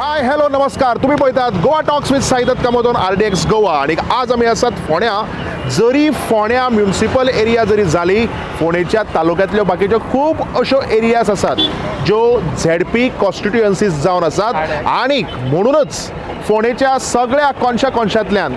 Hi hello नमस्कार. तुम्ही पळयतात गोवा टॉक्स विथ साईदत्त कामोदोन RDX गोवा. आणि आज आमी आसात फोण्या. जरी फोण्या म्युनिसिपल एरिया जरी जाली, फोणेच्या तालुक्यातल्यो बाकीच्यो खूब अश्यो एरियाज आसात ज्यो ZP कॉन्स्टिट्युएन्सीज जावन आसात. आणि म्हणूनच फोणेच्या सगळ्या कोनशांतल्यान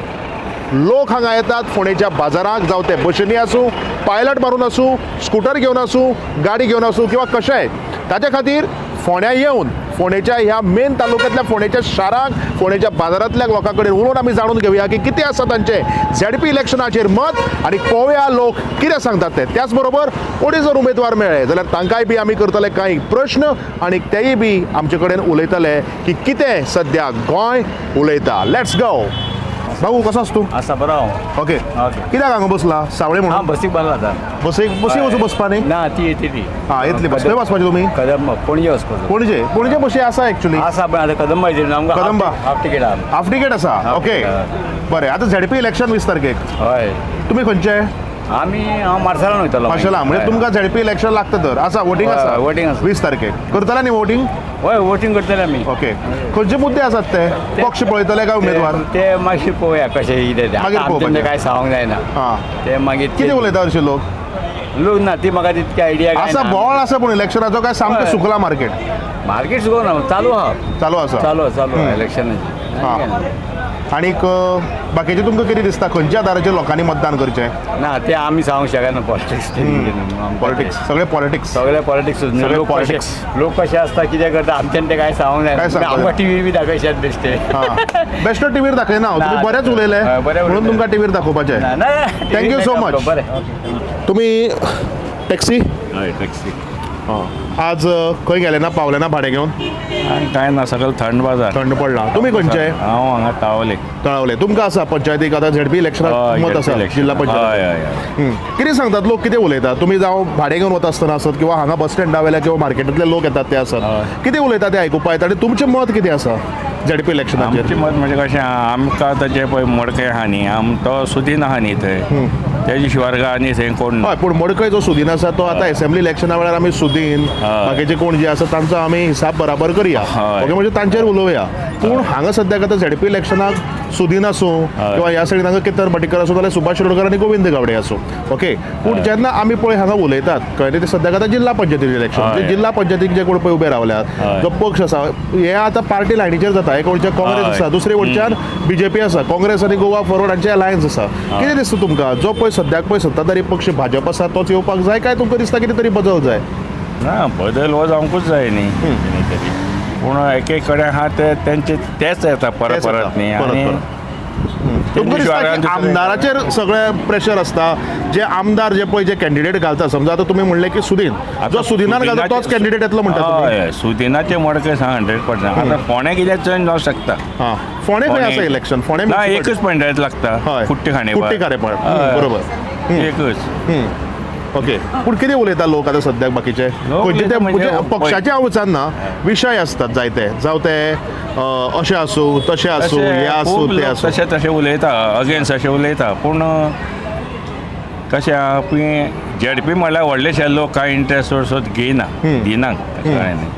लोक हांगा येतात फोणेच्या बाजाराक. जावं ते बशींनी आसूं, पायलट मारून आसूं, स्कूटर घेवन आसूं, गाडी घेवन आसूं किंवा कशेंय, ताचे खातीर फोण्या येवन फोणेच्या ह्या मेन तालुक्यातल्या फोणेच्या शाराक, फोणेच्या बाजारांतल्या लोकां कडेन उलोवन आमी जाणून घेवया की कितें आसा तांचे ZP इलेक्शनाचेर मत, आणि पळोवया लोक कितें सांगतात ते. त्याच बरोबर कोणी जर उमेदवार मेळ्ळे जाल्यार तांकांय बी आमी करतले कांय प्रश्न, आणि तेय बी आमचे कडेन उलयतले की कितें सद्या गोंय उलयता. Let's go. भाऊ कसो आसा तूं? आसा बरो ओके. ओके. कित्याक हांगा बसला? सावळे हां म्हणून बसीक बसला आता बसीक वचूं बसपा न्ही? ना ती येते ती हां येतली बस. खंय वचपाचें तुमी? कदंबा पणजे वचपाचो पणजे बशी आसा एक्चुअली? आसा पण आता कदंबा येते आमकां कदंबा? हाफ टिकेट आहा. हाफ टिकेट आसा? Half okay ticket. बरें. आतां ZP इलेक्शन 20 तारखेक. हय तुमी खंयचे? हांव मार्सेलान वयतलो माशेला. म्हणजे तुमकां ZP इलेक्शन लागता तर आसा वोटींग हय, आसा? voting आसा. 20 तारखेक करतले न्ही वोटींग? हय वोटींग करतले आमी. ओके. खंयचे मुद्दे आसात ते? पक्ष पळयतले काय उमेदवार? ते मातशें पळोवया कशें कितें तें. मागीर आतां पळोवपाचें. आमचें कांय सांगूंक जायना. हां. ते मागीर कितें उलयता अशे लोक? लोक ना ती म्हाका तितकी आयडिया आसा बोवाळ आसा पूण इलेक्शनाचो काय सामकें हय. सुकला मार्केट? मार्केट सुको ना चालू आहा चालू आसा? चालू हं. इलेक्शनाची. हां. आनीक बाकीचे तुमकां कितें दिसता खंयच्या आदाराचेर लोकांनी मतदान करचें? ना ते आमी सांगूंक शकना पॉलिटिक्स. पॉलिटिक्स सगळे पॉलिटिक्स. सगळे पॉलिटिक्स सगळे लोक politics. लोक कसे असतात कितें करता आमच्यान ते काय सांगूंक काय जाय. सांगता आमकां येना. टीव्ही बी दाखयशात बेश्टे. बेस्ट टीव्हीर दाखयना हांव. तुम्ही ना, बरेच उलयले हय, बरें म्हणून उलयले. तुमकां टीव्हीर दाखोवपाचें. Thank you so much. बरें. तुम्ही टॅक्सी? हय टॅक्सी. आज खंय गेले ना, पावले ना भाडे घेवन? काय ना सगळं थंड बाजार. थंड पडला. तुमी खंयचे? हांव हांगा तावले. तळावले. तुमकां आसा पंचायतीक आतां ZP इलेक्शनाक मत आसा? जिल्हा पंचायत. कितें सांगतात लोक? कितें उलयतात? तुमी जावं भाडे घेवन वता आसतना आसत किंवा हांगा बस स्टँडा वयल्या किंवा मार्केटांतले लोक येतात ते आसत, कितें उलयतात ते आयकुपा येता. आणि तुमचें मत कितें आसा ZP इलेक्शनाचेर? आमचें मत म्हणजे कशें आमकां ताचे पळय मडकय आहा न्ही, तो सुदीन आहा न्ही थंय, तेजे शिवाय आनी थंय कोण ना. हय पूण मडकय जो सुदीन आसा तो आतां असेंब्ली इलेक्शना वेळार आमी सुदीन बाकीचे कोण जे आसा तांचो आमी हिसाब बराबर करया. हय. ओके. म्हणजे तांचेर उलोवया. पूण हांगा सद्याक आतां ZP इलेक्शनाक सुदीन आसूं किंवा ह्या सायडीन हांगा केतन भाटीकर आसूं जाल्यार सुभाष शिरोडकर आनी गोविंद गावडे आसूं. ओके. पूण जेन्ना आमी पळय हांगा उलयतात कळ्ळें ते सद्याक आतां जिल्हा पंचायतीचें इलेक्शन. हय. जिल्हा पंचायतीक जे कोण पळय उबे रावल्यात, जो पक्ष आसा हे आतां पार्टी लायनीचेर जाता. एक वयरच्यान काँग्रेस आसा, दुसरे वयरच्यान BJP आसा, काँग्रेस आनी गोवा फॉरवर्ड हांचे अलायन्स आसा. कितें दिसता तुमकां? जो पळय सद्याक पळय सत्ताधारी पक्ष भाजप आसा तोच येवपाक जाय, काय तुमकां दिसता कितें तरी बदल जाय? ना बदल हो जावंकूच जाय न्ही कितें तरी. पूण एक एक कडेन आहा ते तेंचे तेच येता परत तेच येता, परत न्ही. परत आनी परत. तुमकां दिसता की आमदाराचेर सगळें प्रेशर आसता? जे आमदार जे पळय जे कॅन्डिडेट घालता, समजा आतां तुमी म्हणलें की सुदीन, जो सुदिनान घालता तोच कॅन्डिडेट येतलो म्हणटा तुमी? हय सुदिनाचे मडकय सांग 100%. आतां फोण्या कितें चेंज जावंक शकता. हां. फोणे खंय आसा इलेक्शन? फोणे ना municipality? एकच पंचायत लागता. हय. कुट्टी कुट्टी खारेपाळ. बरोबर. एकच. ओके. पूण कितें उलयता लोक आतां सद्याक बाकीचे? लोक खंयचे ते उलयता म्हणजे पक्षाच्या हांवचान ना, विशय आसतात जायते. जावं ते अशें आसूं, तशें आसूं, हे आसूं, ते आसूं. तशें उलयता अगेन्स्ट अशें उलयता. पूण कशें आहा पळय ZP म्हणल्यार व्हडलेशे लोक कांय इंट्रस्ट चडसो घेयना, दिनाक कळ्ळें न्ही.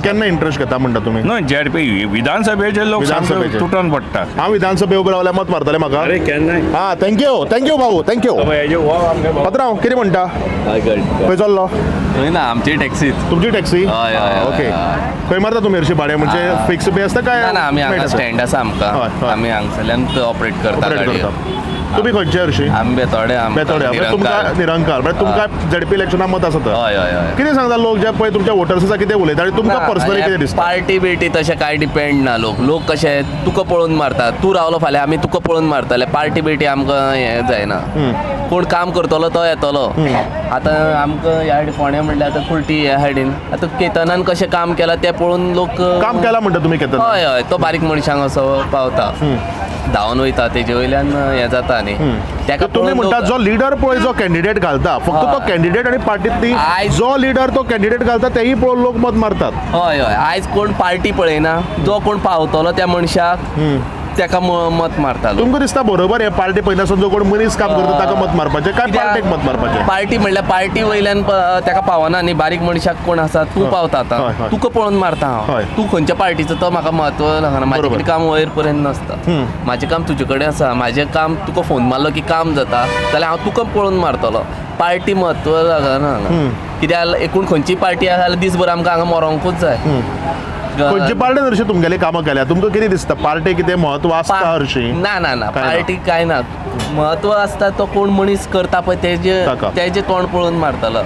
केन्ना इंट्रस्ट घेता म्हणटा तुमी? न्हू ZP विधानसभेचे लोक विधानसभेचे. तुटून पडटा. हांव विधानसभे उबे रावल्यार मत मारतले म्हाका? अरे केन्नाय हां. थँक्यू भाऊ. थँक्यू. पात्रांव कितें म्हणटा? खंय चल्लो? ना आमची टॅक्सीच. तुमची टॅक्सी? हय, हय, ओके. हय. खंय मारता तुमी हरशीं भाडें? म्हणजे फिक्स बी आसता काय? ना आमी हांगा मेळटा? स्टँड आसा हय, आमकां. हय. आमी हांगसरल्यान ऑपरेट करता ऑपरेट गाडयो. करता. तुमी खंयचे हरशीं? आमी बेतोडे बेतोड्या. म्हणजे तुमकां निरंकार. म्हणजे तुमकां ZP इलेक्शनाक मत आसा तर? हय हय हय. कितें सांगता लोक जे पळय तुमच्या वोटर्स आसा कितें उलयता, आनी तुमकां पर्सनली कितें दिसता? पार्टी बिर्टी तशें कांय डिपेंड ना. लोक कशे तुका पळोवन मारता. तूं रावलो फाल्यां आमी तुका पळोवन मारतले. पार्टी बिर्टी आमकां हें जायना. कोण काम करतलो तो येतलो. आतां आमकां ह्या सायडीन फोण्या म्हणल्यार आतां कुर्टी ह्या सायडीन आतां केतनान कशें काम केलां तें पळोवन लोक काम केलां म्हणटा तुमी केतन? हय हय. तो बारीक मनशांक असो पावता, धांवन वयता, तेजे वयल्यान हें जाता न्ही. तेका तुमी पळोवन म्हणटा लोक- जो लिडर पळय जो कॅन्डिडेट घालता, फक्त तो कॅन्डिडेट आनी पार्टींतली जो लिडर तो कॅन्डिडेट घालता तेही पळोवन लोक मत मारतात? हय हय. आयज कोण पार्टी पळयना. जो कोण पावतलो त्या मनशाक ताका मत मारतालो. तुमकां दिसता बरोबर हे पार्टी पयल्यासून जो कोण मनीस काम करता ताका मत मारपाचें काय पार्टेक मत मारपाचें? पार्टी म्हणल्यार पार्टी वयल्यान ताका पावना न्ही. बारीक मनशाक कोण आसा तूं पावता हय, हय. आतां. तुका पळोवन मारता हांव. हय. तूं खंयच्या पार्टीचो तो म्हाका म्हत्व लागना. म्हाजें बरोबर. कितें काम वयर पर्यंत नासता. म्हाजें काम तुजे कडेन आसा. म्हाजें काम तुका फोन मारलो की काम जाता जाल्यार हांव तुका पळोवन मारतलो. पार्टी म्हत्व लागना हांगा. कित्याक एकूण खंयची पार्टी आसा जाल्यार दिसभर आमकां हांगा मरोंकूच जाय. खंयचे पार्टीन हरशीं तुमगेली कामां केल्या? तुमकां कितें दिसता पार्टी कितें म्हत्व आसता हरशीं? ना ना ना काय ना? पार्टी काय ना. म्हत्व आसता तो कोण मनीस करता पळय ताका. तेजे तोंड पळोवन मारतलो.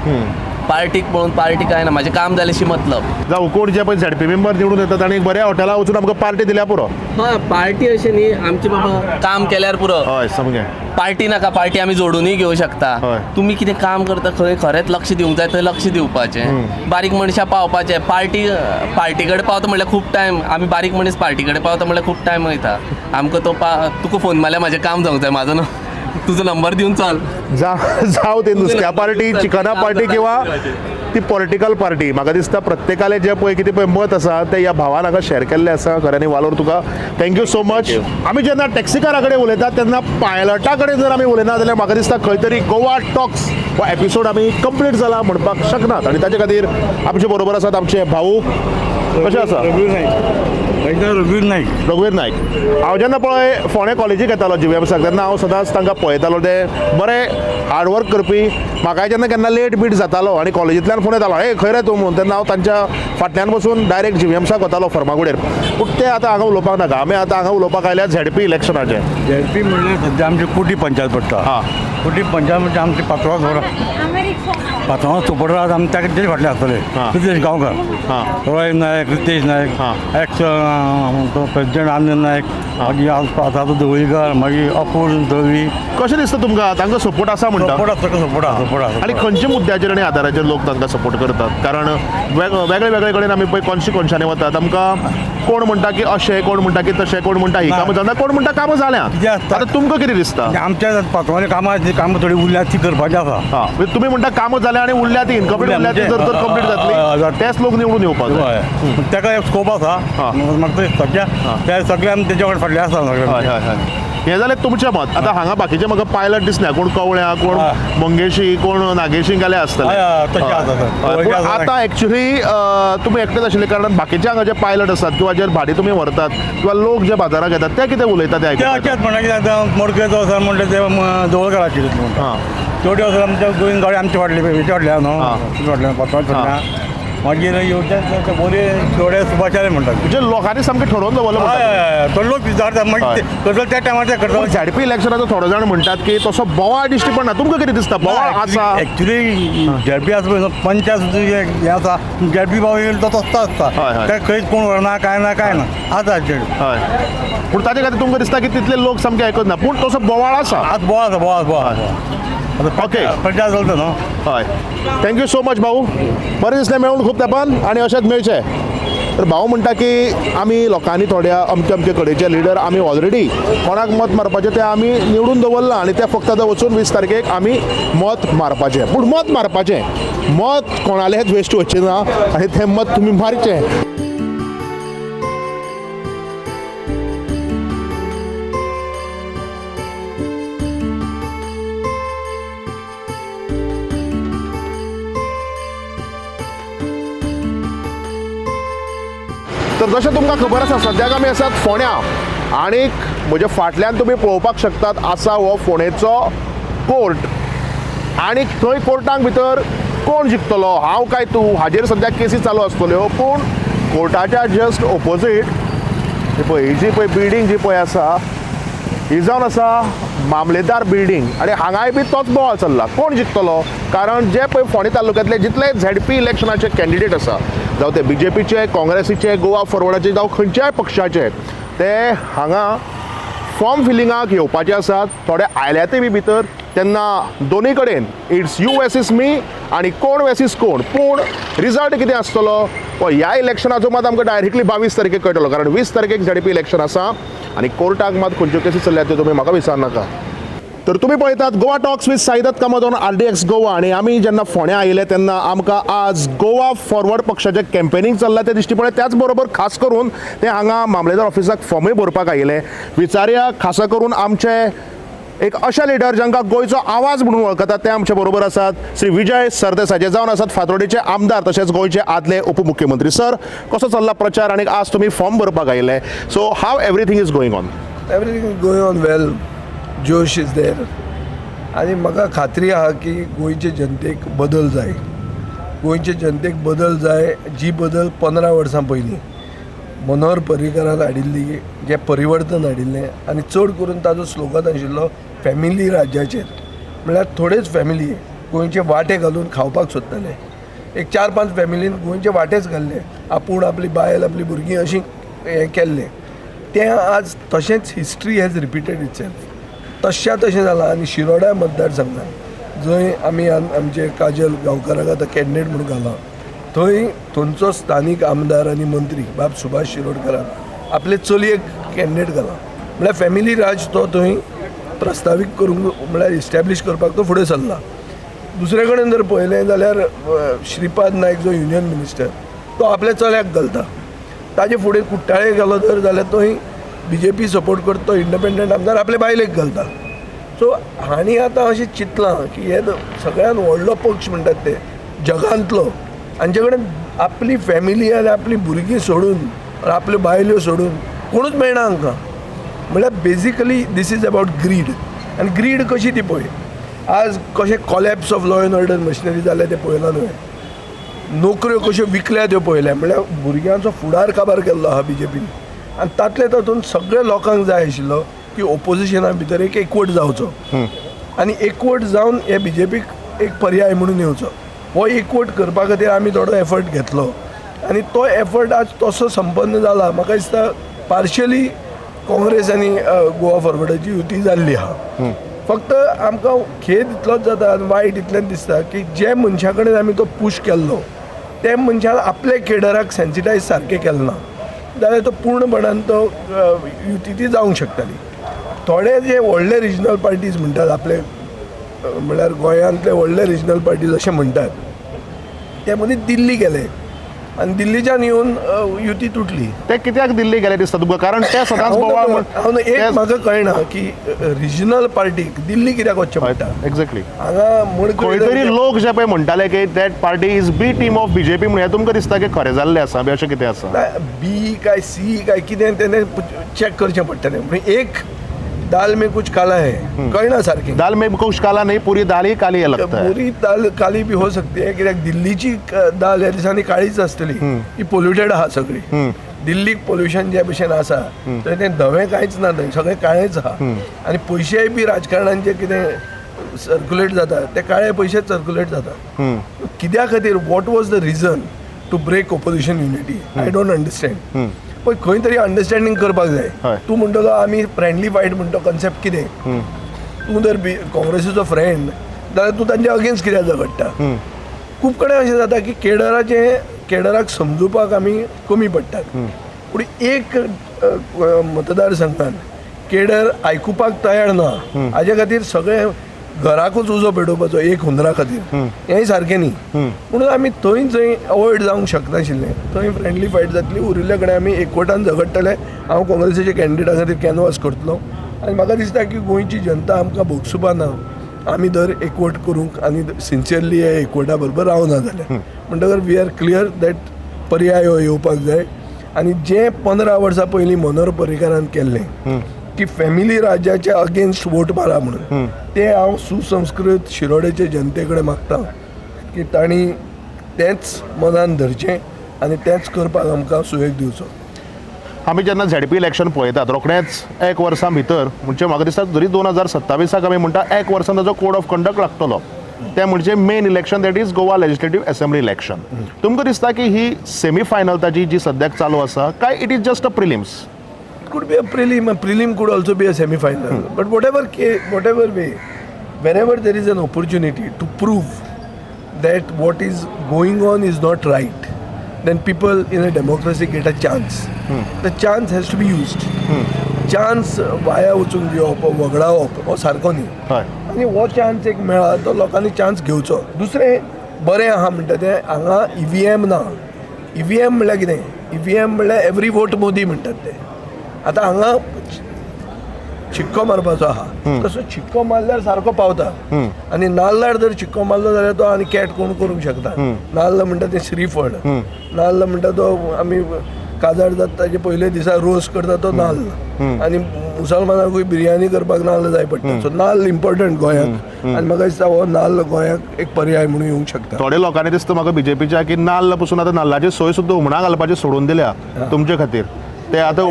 पार्टीक पळोवन पार्टी काय ना. म्हाजें काम जाल्याशी मतलब. जावं कोण जे पळय ZP मेंबर निवडून येतात आनी एक बऱ्या हॉटेलार वचून आमकां पार्टी दिल्या पुरो. हय पार्टी अशें न्ही. आमचे बाबा काम केल्यार पुरो. हय सामकें. पार्टी नाका. पार्टी आमी जोडूनय घेवं शकता. हय. तुमी कितें काम करता खंय खरेंच लक्ष दिवंक जाय थंय लक्ष दिवपाचें. बारीक मनशां पावपाचें. पार्टी कडेन पावता म्हणल्यार खूब टायम. आमी बारीक मनीस पार्टी कडेन पावता म्हणल्यार खूब टायम वयता. आमकां तो तुका फोन मारल्यार म्हाजें काम जावंक जाय. म्हाजो तुजो नंबर दिवन चल. जावं ते नुस्त्या पार्टी, चिकना पार्टी किंवा ती पॉलिटिकल पार्टी. म्हाका दिसता प्रत्येकाले जे पळय कितें पळय मत आसा ते ह्या भावान हांगा शेअर केल्लें आसा. खऱ्यांनी वालोर तुका थँक्यू सो मच. आमी जेन्ना टॅक्सीकारा कडेन उलयतात तेन्ना पायलटा कडेन जर आमी उलयना जाल्यार म्हाका दिसता खंय तरी गोवा टॉक्स हो एपिसोड आमी कंप्लीट जाला म्हणपाक शकनात. आनी ताचे खातीर आमचे बरोबर आसात आमचे भाऊ. कशें आसा? रघुवीर नाईक. रघुवीर नायक. हांव जेन्ना पळय फोंड्या कॉलेजीक येतालो GVMसाक तेन्ना हांव सदांच तांकां पळयतालो. ते बरे हार्डवर्क करपी. म्हाकाय जेन्ना केन्ना लेट बीट जातालो आनी कॉलेजींतल्यान फोन येतालो हे खंय रे तूं म्हणून तेन्ना हांव तांच्या फाटल्यान बसून डायरेक्ट GVMसाक वतालो फर्मागुडेर. पूण ते आतां हांगा उलोवपाक नाका. आमी आतां हांगा उलोवपाक आयल्या ZP इलेक्शनाचे. ZP म्हणल्यार सध्या आमची कोटी पंचायत पडटा. हां. कोटी पंचायत म्हणजे आमची पात्रांव सुपरवाज आमी तेजे फाटले आसतले. हां. रितेश गांवकर, हां. रोय नायक, रितेश नायक, हां. एक्स प्रेसिडेंट आनंद नायक, मागीर आसा धवळीकर, मागीर अपूर्ण धवी. कशें दिसता तुमकां तांकां सपोर्ट आसा म्हणटा? सपोर्ट आसा. आनी खंयच्या मुद्द्याचेर आनी आदाराचेर लोक तांकां सपोर्ट करतात? कारण वेगळे वेगळे कडेन आमी पळय कॉन्स्टिट्युएन्शांनी वतात. आमकां कोण म्हणटा की अशें, कोण म्हणटा की तशें, कोण म्हणटा ही कामां जावना, कोण म्हणटा कामां जाल्या. कितें आसता? आतां तुमकां कितें दिसता? आमच्या पात्रांवाली कामां थोडी उरल्यात ती करपाची आसा. हां म्हणजे तुमी म्हणटा कामां जाल्या आनी उरल्या ती इनकम्प्लीट उरल्या ती जर कंप्लीट जातली तेच लोक निवडून येवपाक जाय. ताका एक स्कोप आसा. हां. म्हाका ते सगळ्या ते सगळे आमी तेजे कडेन फाटले आसा हय सगळे. हय हय. हें जालें तुमचें मत. आतां हांगा बाकीचे म्हाका पायलट दिसल्या. कोण कवळ्या, कोण मंगेशी, कोण नागेशी गेले आसतले. तशें आसा सर. पूण आतां एक्चुली तुमी एकटेच आशिल्ले कारणान बाकीचे हांगा जे पायलट आसात किंवा जे भाडी तुमी व्हरतात किंवा लोक जे बाजाराक येतात ते कितें उलयतात ते ते आयकतात? अशेंच म्हणटा कितें मोडकेचो आसा म्हणटा ते दवळकाराची म्हणटा. हां. तेवढे वचून आमच्या गोंयन गाडी आमचे फाटले हेचे फाटले हां. न्हू फाटल्या पात्रांव फाटल्या. मागीर येवचे बोरी थोडे सुभाषाले म्हणटात. म्हणजे लोकांनी सामकें ठरोवन दवरलं हय म्हणटात. हय तो लोक विचारता हय. मागीर करतलो त्या टायमार ते करतलो. पूण ZP इलेक्शनाचो थोडे जाण म्हणटात की तसो बोवाळ दिश्टी पडना. तुमकां कितें दिसता? बोवाळ आसा? एक्चुली झेडपी आसा पळय पंचायत हे आसा झेडपी बाबा येयलो तो तसो हय, आसता. हय. ते खंयच कोण व्हरना काय ना आसा झेड. हय. पूण ताचे खातीर तुमकां दिसता की तितले लोक सामके आयकत ना. पूण तसो बोवाळ आसा. आतां बोवा आसा. ओके. प्रचार चलता न्हू. हय. थँक्यू सो मच भाऊ. बरें दिसलें मेळून खूब तेंपान आनी अशेंच मेळचें. तर भाऊ म्हणटा की आमी लोकांनी थोड्या अमके कडेचे लिडर आमी ऑलरेडी कोणाक मत मारपाचें तें आमी निवडून दवरलां आनी तें फक्त आतां वचून 20 तारखेक आमी मत मारपाचें. पूण मत मारपाचें मत कोणालेंच वेस्ट वचचें ना आनी तें मत तुमी मारचें. तर जशें तुमकां खबर आसा सद्याक आमी आसात फोंड्या आनीक म्हजे फाटल्यान तुमी पळोवपाक शकतात आसा हो फोंडेचो कोर्ट आनीक थंय कोर्टाक भितर कोण जिखतलो हांव काय तूं हाजेर सद्याक केसी चालू आसतल्यो. पूण कोर्टाच्या जस्ट ऑपोजीट पळय ही जी पळय बिल्डींग जी पळय आसा ही जावन आसा मामलेदार बिल्डींग आनी हांगाय बी तोच बोवाळ चल्ला. कोण जिखतलो? कारण जे पळय फोंडें तालुक्यांतले जितले ZP इलेक्शनाचे कॅन्डिडेट आसा जावं ते BJPचे, काँग्रेसीचे, गोवा फॉरवर्डाचे जावं खंयच्याय पक्षाचे ते हांगा फॉर्म फिलिंगाक येवपाचे आसात. थोडे आयल्यातय बी भितर तेन्ना दोनी कडेन इट्स यू वर्सीस मी आनी कोण वर्सीस कोण. पूण रिजल्ट कितें आसतलो वा ह्या इलेक्शनाचो मात आमकां डायरेक्टली 22 तारखेक कळटलो. कारण 20 तारखेक ZP इलेक्शन आसा आनी कोर्टाक मात खंयच्यो केसी चल्ल्यात त्यो तुमी म्हाका विचार नाका. तर तुम्ही पळयतात गोवा टॉक्स विथ साईदत्त कामतोन RDX गोवा आणि आमी जेन्ना फोंड्या आयले तेन्ना आमकां आज गोवा फॉरवर्ड पक्षाचें कॅम्पेनींग चल्लां तें दिश्टी पडलें. त्याच बरोबर खास करून ते हांगा मामलेदार ऑफिसाक फॉर्मूय भरपाक आयिल्ले. विचारया खासा करून आमचे एक अशा लिडर जांकां गोंयचो आवाज म्हणून वळखतात ते आमचे बरोबर आसात श्री विजय सरदेसाय, जे जावन आसात फातोर्डेचे आमदार तशेंच गोंयचे आदले उपमुख्यमंत्री. सर, कसो चल्ला प्रचार आनी आज तुमी फॉर्म भरपाक आयिल्ले, so how everything is going on? Everything is going on well. Josh is देर आनी म्हाका खात्री आहा की गोंयचे जनतेक बदल जाय. गोंयचे जनतेक बदल जाय, जी बदल 15 वर्सां पयलीं मनोहर पर्रीकारान हाडिल्ली, जे परिवर्तन हाडिल्लें आनी चड करून ताजो स्लोगन आशिल्लो फॅमिली राज्याचेर. म्हळ्यार थोडेच फॅमिली गोंयचे वाटे घालून खावपाक सोदताले. एक 4-5 फॅमिलीन गोंयचे वाटेच घाल्ले, आपूण आपली बायल आपली भुरगीं अशीं हें केल्लें. तें आज तशेंच हिस्ट्री हॅज रिपिटेड इटसेल्फ. तशा तशें जालां. आनी शिरोडा मतदारसंघात जंय आमी आमचे काजल गांवकाराक आतां कॅन्डिडेट म्हणून घाला, थंयचो स्थानीक आमदार आनी मंत्री बाब सुभाष शिरोडकरान आपले चलयेक कॅन्डिडेट घाला. म्हळ्यार फॅमिली राज तो थंय प्रस्तावीत करूंक म्हळ्यार इस्टॅब्लीश करपाक तो फुडें सरला. दुसरे कडेन जर पळयलें जाल्यार श्रीपाद नायक जो युनियन मिनिस्टर तो आपल्या चल्याक घालता. ताजे फुडें कुट्टाळे गेलो जर जाल्यार थंय BJP सपोर्ट करता तो इंडिपेंडंट आमदार आपल्या बायलेक घालता. सो हांणी आतां अशें चिंतलां की हे सगळ्यान व्हडलो पक्ष म्हणटात ते जगांतलो, हांचे कडेन आपली फॅमिली आनी आपली भुरगीं सोडून आपल्यो बायल्यो सोडून कोणूच मेळना हांकां. म्हळ्यार basically this is about greed. आनी ग्रीड कशी ती पळय, आज कशें collapse of law and order machinery जालें तें पळयलां न्हय. नोकऱ्यो कश्यो विकल्या त्यो पळयल्या. म्हळ्यार भुरग्यांचो फुडार काबार केल्लो आहा BJPन. आनी तातले तातूंत सगळ्या लोकांक जाय आशिल्लो की ओपोजिशना भितर एक एकवट जावचो आनी एकवट जावन हे BJPक एक पर्याय म्हणून येवचो. हो एकवट करपा खातीर आमी थोडो एफर्ट घेतलो आनी तो एफर्ट आज तसो संपन्न जाला. म्हाका दिसता पार्शली काँग्रेस आनी गोवा फॉरवर्डाची युती जाल्ली आहा. फक्त आमकां खेद इतलोच जाता आनी वायट इतलेंच दिसता की जे मनशा कडेन आमी तो पुश केल्लो ते मनशान आपले केडराक सेन्सिटायज सारकें केलें ना जाल्यार तो पूर्णपणान तो युती ती जावंक शकताली. थोडे जे व्हडले रिजनल पार्टीज म्हणटात आपले म्हळ्यार गोंयांतले व्हडले रिजनल पार्टीज अशें म्हणटात, ते मदीं दिल्ली गेले आनी दिल्लीच्यान येवन युती तुटली. ते कित्याक दिल्ली गेले दिसता तुमकां? कारण ते सदांच बोवाळ एक म्हाका कळना की रिजनल पार्टीक दिल्ली कित्याक वचचें पडटा. एक्झॅक्टली. हांगा खंय तरी लोक जे पळय म्हणटाले की that party is B team of BJP म्हणून, हें तुमकां दिसता की खरें जाल्लें आसा बी अशें कितें आसा? बी काय सी काय कितें तेणें चॅक करचें पडटलें. पूण एक दाल में कुछ काला है कळना सारकें. दाल में कुछ काला नहीं, पूरी दाल ही काली है लगता है. पूरी दाल काली बी हो सकती है कित्याक दिल्लीची दाल ह्या दिसांनी काळीच आसतली. ही पोल्युटेड आहा सगळी. दिल्लीक पोल्युशन जे भशेन आसा थंय तें धवें कांयच ना, थंय सगळें काळेंच आहा. आनी पयशेय बी राजकारणांत जे कितें सर्क्युलेट जाता ते काळे पयशे सर्क्युलेट जाता. कित्या खातीर? What was the reason to break opposition unity? I don't understand. पण खंय तरी अंडरस्टँडींग करपाक जाय. तूं म्हणटलो आमी फ्रेंडली फायट म्हणटा कॉन्सेप्ट कितें? तूं जर काँग्रेसीचो फ्रेंड जाल्यार तूं तांचे अगेन्स्ट कित्याक झगडटा? खूब कडेन अशें जाता की केडराक समजुपाक आमी कमी पडटात. पूण एक मतदारसंघान केडर आयकुपाक तयार ना हाजे खातीर सगळे घराकूच उजो पेटोवपाचो एक हुंदरा खातीर, हेंय सारकें न्ही. म्हणून आमी थंय अवॉयड जावंक शकनाशिल्लें. थंय फ्रेंडली फायट जातली. उरिल्ले कडेन आमी एकवटान झगडटले. हांव काँग्रेसीच्या कॅन्डिडेटा खातीर कॅनवास करतलो आनी म्हाका दिसता की गोंयची जनता आमकां भोगसुपा ना आमी दर एकवट करूंक आनी सिन्सियरली हे एकवटा बरोबर रावना जाल्यार. म्हणटकर वी आर क्लियर दॅट पर्याय हो येवपाक जाय. आनी जें 15 वर्सां पयलीं मनोहर पर्रीकारान केल्लें की फॅमिली राज्याच्या अगेन्स्ट वोट मारा म्हणून, ते हांव सुसंस्कृत शिरोडेचे जनते कडेन मागतां की तांणी तेंच मनान धरचें आनी तेंच करपाक आमकां सुयेग दिवचो. आमी जेन्ना ZP इलेक्शन पळयतात रोखडेंच 1 वर्सां भितर, म्हणजे म्हाका दिसता जरी 2027 आमी म्हणटा 1 वर्सान ताजो कोड ऑफ कंडक्ट लागतलो. ते म्हणजे main election that is Goa legislative assembly election. तुमकां दिसता की ही सेमी फायनल ताची जी सद्याक चालू आसा काय it is just a prelims? Could be a prelim. A prelim could also be a semi-final. But whatever way, wherever there is an opportunity to prove that what is going on is not right, then people in a democracy get a chance. The chance has to be used. Chance वाया वचून दिवप वगडावप हो सारको न्ही हय आनी हो chance एक मेळ्ळा तो लोकांनी चान्स घेवचो. दुसरें बरें आहा म्हणटा तें हांगा EVM ना. EVM म्हणल्यार कितें? EVM म्हणल्यार एवरी वोट मोदी म्हणटात ते. आतां हांगा छिक्को मारपाचो आहा तसो छिक्को मारल्यार सारको पावता आनी नाल्लार जर छिक्को मारलो जाल्यार तो आनी कॅट कोण करूंक शकता. नाल्ल म्हणटा तें श्रीफळ, नाल्ल म्हणटा तो आमी काजार जाता ताजे पयले दिसा रोस करता तो नाल्ल आनी मुसलमानाकूय बिरयानी करपाक नाल्ल जाय पडटा. सो नाल्ल इम्पॉर्टंट गोंयाक आनी म्हाका दिसता हो नाल्ल गोंयाक एक पर्याय म्हणून येवंक शकता. थोड्या लोकांनी दिसता म्हाका बीजेपीच्या की नाल्ल पसून आतां नाल्लाची सोय सुद्दां हुमणा घालपाची सोडून दिल्या तुमचे खातीर. ते आतां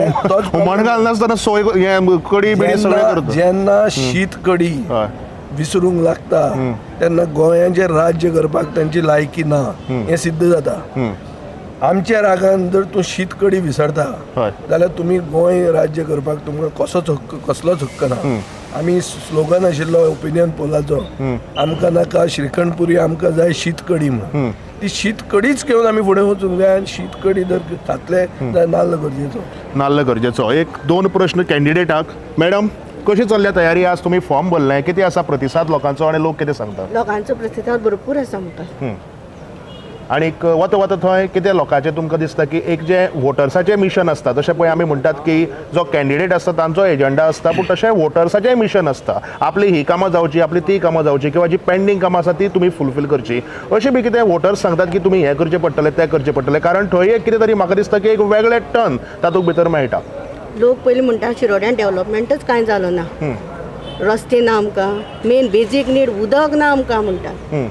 हुमण घालनासतना सोय हे कडी बिडी सगळें करता. जेन्ना शीत कडी हय विसरूंक लागता तेन्ना गोंयाचें राज्य करपाक तांची लायकी ना हें सिद्ध जाता. आमच्या रागान जर तूं शीत कडी विसरता हय जाल्यार तुमी गोंय राज्य करपाक तुमकां कसलोच हक्क ना. आमी स्लोगन आशिल्लो ओपिनियन पोलाचो, आमकां नाका श्रीखंड पुरी, आमकां जाय शीत कडी म्हणून. ती शीत कडीच घेवन आमी फुडें वचूंक जाय आनी शीत कडी जर खातले जाल्यार नाल्ल गरजेचो. नाल्ल गरजेचो. एक दोन प्रश्न कॅन्डिडेटाक. मॅडम कशी चल्ल्या तयारी? आज तुमी फॉर्म भरलाय, कितें आसा प्रतिसाद लोकांचो आनी लोक कितें सांगतात? लोकांचो प्रतिसाद भरपूर आसा म्हणटा. आनीक वता वता थंय कितें लोकांचें तुमकां दिसता की एक जे वोटर्साचें मिशन आसता तशें पळय आमी म्हणटात की जो कॅन्डिडेट आसता तांचो एजंडा आसता पूण तशें वोटर्साचें मिशन आसता. आपली ही कामां जावची, आपली ती कामां जावची किंवा जी पेंडींग कामां आसा ती तुमी फुलफील करची अशें बी कितें वोटर्स सांगतात की तुमी हें करचें पडटलें तें करचें पडटलें. कारण थंय एक कितें तरी म्हाका दिसता की एक वेगळें टर्न तातूंत भितर मेळटा. लोक पयलीं म्हणटा शिरोड्यान डेव्हलपमेंटच कांय जालो ना, रस्ते ना आमकां, मेन बेजीक नीड उदक ना आमकां म्हणटा.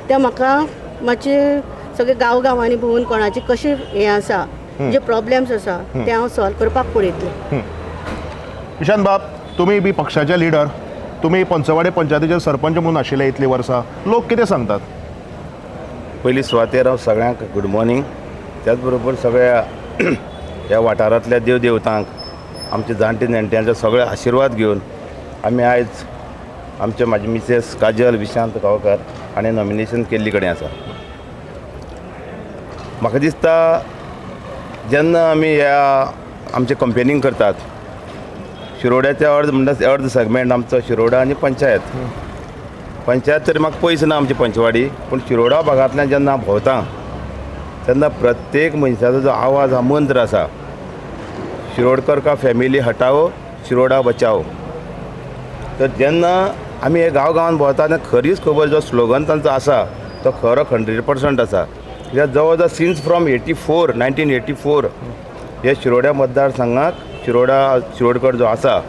तें म्हाका मातशें सगळे गांवांनी भोंवून कोणाचे कशें हें आसा जे प्रॉब्लेम्स आसा ते हांव सॉल्व करपाक पळयतलें. इशान बाब, तुमी बी पक्षाचे लिडर, तुमी पंचवाडे पंचायतीचे सरपंच म्हणून आशिल्ले इतलीं वर्सां. लोक कितें सांगतात? पयलीं सुवातेर हांव सगळ्यांक गूड मॉर्निंग. त्याच बरोबर सगळ्या ह्या वाठारांतल्या देव देवतांक, आमच्या जाणटे नेणट्यांचो सगळे आशिर्वाद घेवन आमी आयज आमचे म्हाजी मिसेस काजल विशांत गांवकार हाणें नॉमिनेशन केल्ली कडेन आसा. म्हाका दिसता जेन्ना आमी ह्या आमचे कंपेनींग करतात, शिरोड्याचे अर्द म्हणटा अर्द सेगमेंट आमचो शिरोडा आनी पंचायत. पंचायत तरी म्हाका पयस ना आमची पंचवाडी, पूण शिरोडा भागांतल्यान जेन्ना हांव भोंवता तेन्ना प्रत्येक मनशाचो जो आवाज हा मंत्र आसा, शिरोडकर का फॅमिली हटाओ शिरोडा बचाओ. तर जेन्ना आमी हे गांवांत भोंवता तेन्ना खरीच खबर जो स्लोगन तांचो आसा तो खरो 100% आसा. कित्याक जवळ जवळ सिन्स फ्रॉम 1984 हे शिरोड्या मतदारसंघाक शिरोडकर जो आसा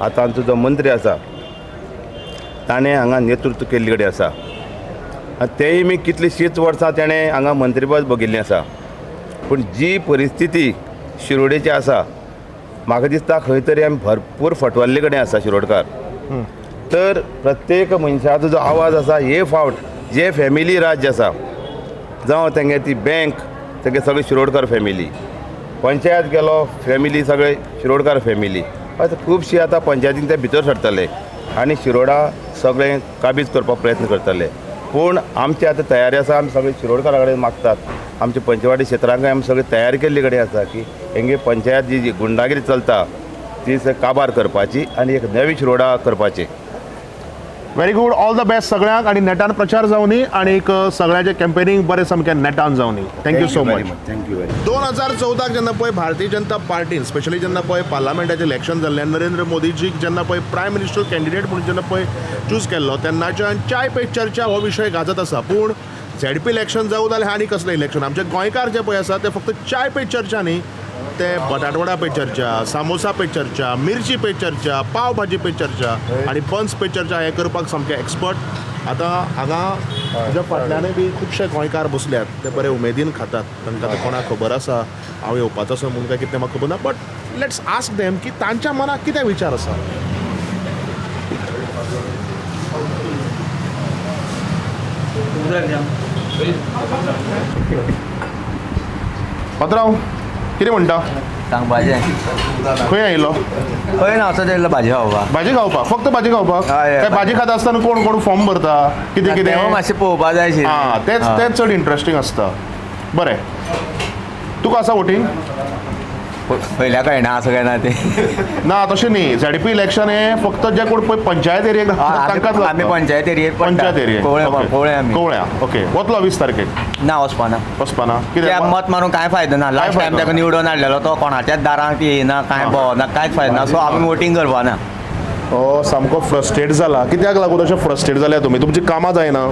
आतांचो जो मंत्री आसा ताणें हांगा नेतृत्व केल्ले कडेन आसा. आनी तेंय मी कितलींशींच वर्सां तेणें हांगा मंत्रीपद भोगिल्लें आसा. पूण जी परिस्थिती शिरोडेची आसा म्हाका दिसता खंय तरी आमी भरपूर फटवल्ले कडेन आसा शिरोडकार. तर प्रत्येक मनशाचो जो आवाज आसा हे फावट जे फॅमिली राज्य आसा, जावं तेंगे ती बँक तेगे सगळे शिरोडकर फॅमिली, पंचायत गेलो फॅमिली सगळे शिरोडकार फॅमिली. आतां खुबशीं आतां पंचायतीन ते भितर सरतले आनी शिरोडा सगळें काबीज करपाक प्रयत्न करतले. पूण आमची आतां तयारी आसा, आमी सगळे शिरोडकारा कडेन मागतात. आमचे पंचवाडी क्षेत्रांक आमी सगळी तयारी केल्ली कडेन आसा की हेंगे पंचायत जी गुंडागिरी चलता ती काबार करपाची आनी एक नवी शिरोडा करपाची. Very good, all the best सगळ्यांक. आनी नेटान प्रचार जावनी आनी सगळ्याचें कॅम्पेनींग बरें सामकें नेटान जावनी. Thank you so much. Thank you very much. 2014 जेन्ना पळय भारतीय जनता पार्टीन स्पेशली जेन्ना पळय पार्लमेंटाचें इलेक्शन जाल्लें, नरेंद्र मोदीजीक जेन्ना पळय प्रायम मिनिस्टर कॅन्डिडेट म्हणून जेन्ना पळय चूज केल्लो तेन्नाच्यान चाय पे चर्चा हो विशय गाजत आसा. पूण झेडपी इलेक्शन जावं जाल्यार आनी कसलें इलेक्शन, आमचे गोंयकार जे पळय आसा ते फक्त चाय पे चर्चा न्ही, ते बटाटवडा पे चर्चा, सामोसा पे चर्चा, मिरची पे चर्चा, पाव भाजी पे चर्चा आनी बन्स पे चर्चा हे करपाक सामके एक्सपर्ट. आतां हांगा म्हज्या फाटल्यानय बी खुबशे गोंयकार बसल्यात, ते बरे उमेदीन खातात. तांकां आतां कोणाक खबर आसा हांव येवपाचो आसा म्हणून काय कितें म्हाका खबर ना, बट लेट्स आस्क देम की तांच्या मनाक कितें विचार आसा. पात्रांव कितें म्हणटा? सांग भाजी खंय आयिल्लो? खंय ना असं तेल्लो भाजी खावपाक. भाजी खावपाक? फक्त भाजी खावपाक? हय, काय भाजी खाता आसतना कोण कोण फॉर्म भरता कितें कितें? तेव्हा मातशें पळोवपाक जाय आशिल्लें. हां, तेच चड इंट्रस्टींग आसता. बरें, तुका आसा वोटींग? पयल्या कळना असं काय ना ते ना तशें न्ही ZP इलेक्शन हे फक्त जे कोण पळय पंचायत एरियेक तांकांच आम्ही पंचायत एरियेत पंचायत एरिये कवळे आमी कवळ्या ओके वतलो 20 तारखेक ना वचपाना वचपाना त्या कित्याक मत मारून काय फायदो ना लास्ट टायम फायदो ताका ना. निवडून हाडलेलो तो कोणाच्याच दारांत येयना काय भोंवना कांयच फायदो ना सो आमी वोटींग करपाना हो सामको फ्रस्ट्रेट जाला कित्याक लागून अशें फ्रस्ट्रेट जाल्या तुमी तुमची कामां जायना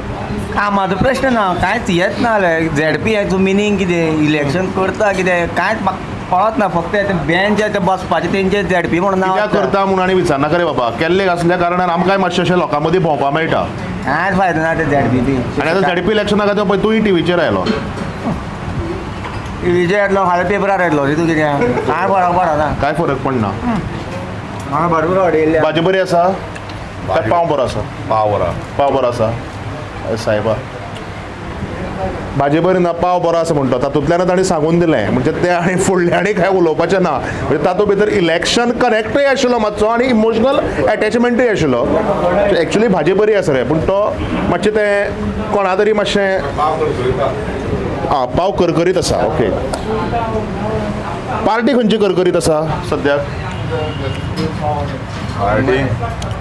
कामाचो प्रश्न ना कांयच हेच ना ZP हेचो मिनींग कितें इलेक्शन करता कितें कांयच म्हाका कळत ना फक्त बेंच ते बसपाचे तेंचे ZP म्हणून नांव कित्याक करता म्हूण आनी विचारना खरे बाबा केल्ले आसल्या कारणान आमकांय मातशें अशें लोकां मदीं भोंवपा मेळटा कांयच फायदो ना ते ZP बी आनी आतां ZP इलेक्शना खातीर पळय तूंय टीव्हीचेर आयलो विजय येतलो फाल्यां पेपरार येतलो तूं कितें काय फरक पडना काय फरक पडना म्हाका भरपूर अडयल्ले भाजी बरी आसा काय पाव बरो आसा पाव बरो आसा सायबा भाजी बरी ना पाव बरो आसा म्हणटा तातूंतल्यान ताणें सांगून दिलें म्हणजे तें आनी फुडलें आनी कांय उलोवपाचें ना म्हणजे तातूंत भितर इलेक्शन कनेक्टूय आशिल्लो मातसो आनी इमोशनल एटॅचमेंटूय आशिल्लो एक्चुली भाजी बरी आसा रे पूण तो मातशें तें कोणा तरी मातशें पाव करकरीत आसा ओके पार्टी खंयची करकरीत आसा सद्याक पार्टी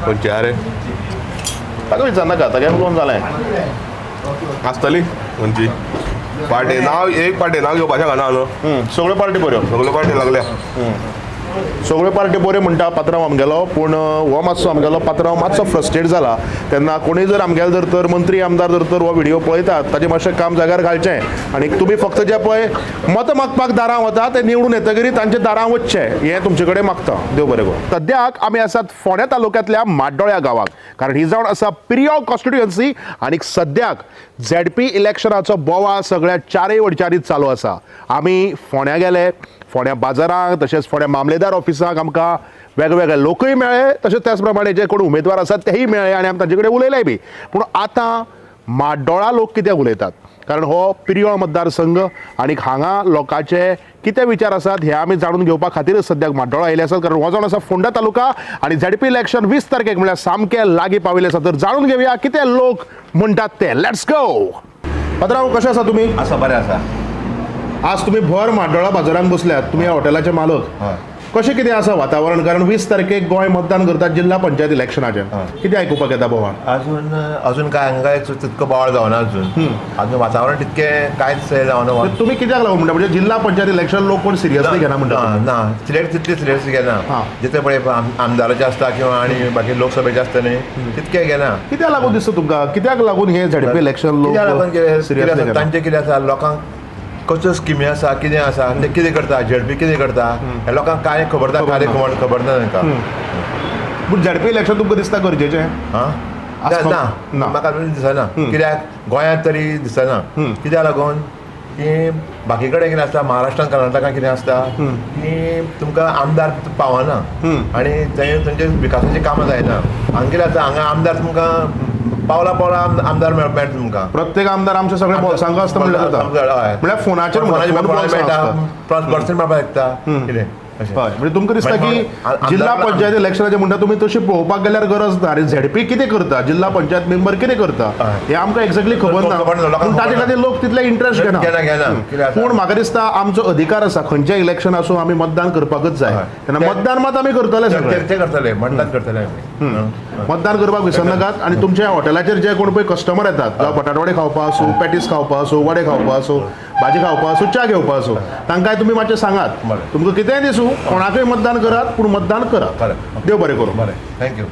खंयची रे ताका विचारनाका तागे उलोवन जालें आसतली खंयची पार्टी नांव एक पार्टी नांव घेवपाचें घाना न्हू सगळ्यो पार्टी बऱ्यो सगळ्यो पार्टी लागल्या सगळ्यो पार्टी बऱ्यो म्हणटा पात्रांव आमगेलो पूण हो मातसो आमगेलो पात्रांव मातसो फ्रस्ट्रेट जाला तेन्ना कोणूय जर आमगेलो जर तर मंत्री आमदार जर तर हो व्हिडिओ पळयतात ताचें मातशें काम जाग्यार घालचें आनी तुमी फक्त जे पळय मत मागपाक दारां वता ते निवडून येतकीर तांचे दारां वचचें हें तुमचे कडेन मागता देव बरें गो सद्याक आमी आसात फोंड्या तालुक्यांतल्या माड्डोळ्या गांवाक कारण ही जावन आसा पिरियो कॉन्स्टिट्युएन्सी आनी सद्याक ZP इलेक्शनाचो बोवा सगळ्या चारय वडच्यानी चालू आसा आमी फोंड्या गेले फोंड्या बाजाराक तशेंच फोंड्या मामलेदार ऑफिसाक आमकां वेगवेगळे लोकूय मेळ्ळे तशेंच त्याच प्रमाणे जे कोण उमेदवार आसात तेही मेळ्ळे आनी आमी तांचे कडेन उलयलेय बी पूण आतां माड्डोळा लोक कित्याक उलयतात कारण हो पिरियो मतदारसंघ आनी हांगा लोकांचे कितें विचार आसात हे आमी जाणून घेवपा खातीरच सद्याक माड्डोळा आयले आसात कारण हो जावन आसा फोंडा तालुका आनी ZP इलेक्शन 20 तारखेक म्हळ्यार सामकें लागीं पाविल्लें आसा तर जाणून घेवया कितें लोक म्हणटात ते लेट्स गो पात्रांव कशें आसा तुमी आसा बरें आसा आज तुम्ही भर माड्डोळा बाजारात बसल्यात तुम्ही या हॉटेलाचे मालक कशें कितें आसा वातावरण कारण 20 तारखेक गोंय मतदान करतात जिल्हा पंचायत इलेक्शनाचें कितें आयकुपाक येता बोवाळ अजून काय हांगा तितको बोवाळ जावना अजून वातावरण तितकें कांयच जावना तुम्ही कित्याक लागून म्हणटा म्हणजे जिल्हा पंचायत इलेक्शन लोक कोण सिरियसली घेना म्हणटा ना सिलेक्ट तितले सिरियस घेना जितले पळय आमदाराचे आसता किंवा आनी बाकी लोकसभेचे आसता न्ही तितके घेना कित्याक लागून दिसता तुमकां कित्याक लागून हे ZP इलेक्शन कित्याक लागून लोक सिरियसली घेना तांचे कितें आसा लोकांक कसल्यो स्किमी आसा कितें आसा ते कितें करता ZP कितें करता हे लोकांक कांय खबर ना कांय खबर ना तांकां पूण ZP इलेक्शन तुमकां दिसता गरजेचें ना म्हाका दिसना कित्याक गोंयांत तरी दिसना कित्याक लागून की बाकी कडेन कितें आसता महाराष्ट्रान कर्नाटकान कितें आसता की तुमकां आमदार पावना आनी थंय थंयचे विकासाची कामां जायना हांगा कितें आसता हांगा आमदार तुमकां पावला आमदार मेळटा तुमकां प्रत्येक आमदार आमचे सगळे भोवसांग आसता म्हणल्यार फोनाचेर मेळटा पर्सन मेळपाक शकता कितें हय म्हणजे तुमकां दिसता की जिल्हा पंचायत इलेक्शनाचे म्हणटा तुमी तशी पळोवपाक गेल्यार गरज ना अरे ZP कितें करता जिल्हा पंचायत मेंबर कितें करता हे आमकां एक्झॅक्टली खबर ना पूण ताचे खातीर लोक तितले इंट्रस्ट घेना पूण म्हाका दिसता आमचो अधिकार आसा खंयचें इलेक्शन आसूं आमी मतदान करपाकच जाय तेन्ना मतदान मात आमी करतले ते करतले मतदान करतले मतदान करपाक विसरनाकात आनी तुमच्या हॉटेलाचेर जे कोण पळय कस्टमर येतात जावं बटाटवडे खावपा आसूं पॅटीस खावपा आसूं वडे खावपा आसूं भाजी खावपा आसूं च्या घेवपा आसूं तांकांय तुमी मातशें सांगात तुमकां कितेंय दिसूं कोणाकय मतदान करात पूण मतदान करात देव बरें करूं बरें थँक्यू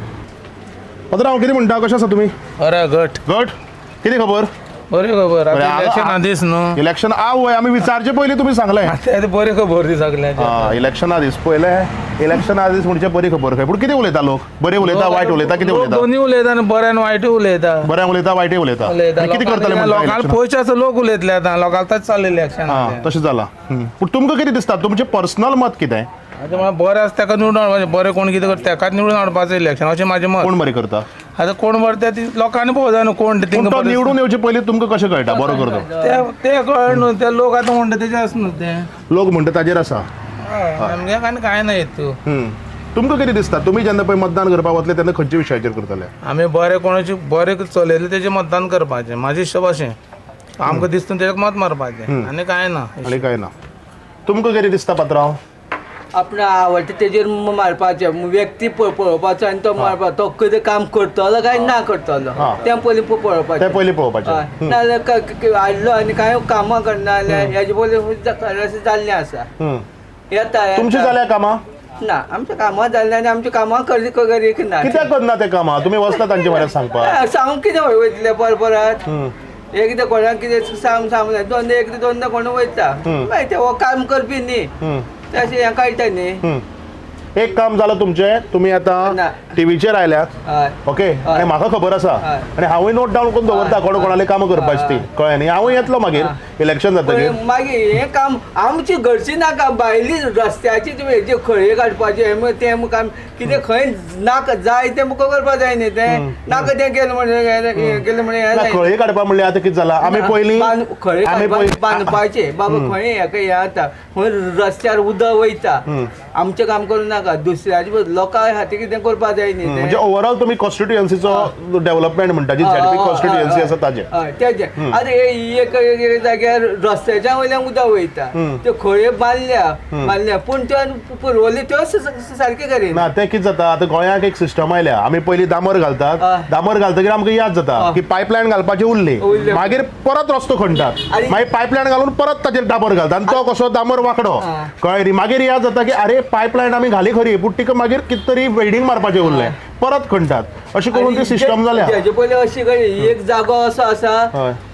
पात्रांव कितें म्हणटा कशें आसा तुमी अरे घट कितें खबर बरी खबर इलेक्शन आदीस न्हू इलेक्शन वय आमी विचारचे पयलीं तुमी सांगलें ते बरी खबर दी सगळ्यांची इलेक्शन आदीस पयले इलेक्शन आदीस म्हणजे बरी खबर खंय पूण कितें उलयता लोक बरें उलयता वायट उलयता कितें उलयता दोन्ही उलयता आनी बरें आनी वायटूय उलयता बरें उलयता वायटय उलयता आनी कितें करतले लोकांना पयशे आसा लोक उलयतले आतां लोकांना तशें चल्लें इलेक्शन तशें जालां पूण तुमकां कितें दिसता तुमचें पर्सनल मत कितें आतां म्हळ्यार बरें आसा ताका निवडून हाडपाचें बरें कोण कितें करता ताकाच निवडून हाडपाचें इलेक्शन अशें म्हाजें मत कोण बरें करता आतां कोण बरें तें लोकांनी पळोवं जाय न्हू कोण तो निवडून येवचे पयलीं तुमकां कशें कळटा बरो करता ते कळ न्हू ते लोक आतां म्हणटा तेजें आसा न्हू तें लोक म्हणटा ताजेर आसा आमगे कांय ना येत तुमकां कितें दिसता तुमी जेन्ना पळय मतदान करपाक वतले तेन्ना खंयच्या विशयाचेर करतले आमी बरें कोणाचें बरें चलयलें तेजें मतदान करपाचें म्हाजें हिशोब अशें आमकां दिसता तेजें मत मारपाचें आनी कांय ना आनी कांय ना तुमकां कितें दिसता पात्रांव आपण आवडटा तेजेर मारपाचें व्यक्ती पळोवपाचो आनी तो मारपाचो तो कितें काम करतलो काय ना करतलो तें पयलीं पळोवपाचें ते पयलीं पळोवपाचें नाजाल्यार हाडलो आनी कांय कामां करना जाल्यार हेजे पयलीं जाल्लें आसा येता तुमची जाल्या कामां ना आमच्या कामां जाल्लें आनी आमच्या कामां करीक ना कित्याक करना ते कामां तुमी वचता तांचे म्हऱ्यात सांगपाक सांगूंक कितें वयतले परत एकदां कोणाक कितें सांगलें दोनदा कोण वयता मागीर ते हो काम करपी न्ही तशें हें कळटा न्ही एक काम जालं तुमचें तुमी आतां टीव्हीचेर आयल्यात हय ओके आणि म्हाका खबर आसा आनी हांवूय नोट डावन करून दवरता कोणाली कामां करपाची ती कळ्ळें न्ही हांवूय येतलो मागीर इलेक्शन जातकीर मागीर हें काम आमची घरची नाका भायली रस्त्याची तुमी हेजे खळये काडपाचे तें काम कितें खंय नाका जाय तें मुखार करपा जाय न्ही तें नाका तें केलें म्हणजे खळये काडपा म्हणल्यार आतां कितें जालां आमी पयलीं बांदपाचे बाबा खंय हें जाता खंय रस्त्यार उदक वयता आमचें काम करूं नाका दुसऱ्याचे लोकां खातीर कितें करपा जाय न्ही म्हणजे ओवरऑल तुमी कॉन्स्टिट्युएन्सीचो डेव्हलपमेंट म्हणटा जी झेडपी कॉन्स्टिट्युएन्सी आसा ताजें तेजें आतां एक जाग्यार रस्त्याच्या वयल्यान उदक वयता त्यो खळयो बांदल्या पूण त्यो पुरवल्यो त्यो सारके करिना ना तें कितें जाता आतां गोंयाक एक सिस्टम आयल्या आमी पयलीं दामोर घालतात दामोर घालतकीर आमकां याद जाता की पायपलायन घालपाची उरली मागीर परत रस्तो खणटात मागीर पायपलायन घालून परत ताचेर दामोर घालतात आनी तो कसो दामोर वांकडो कळ्ळें न्ही मागीर याद जाता की आरे पायपलायन आमी घाली खरी पूण तिका मागीर कितें तरी वेल्डिंग मारपाचें उरलें परत खणटात अशें करून ती सिस्टम जाल्या हेजे पयलीं अशी एक जागो असो आसा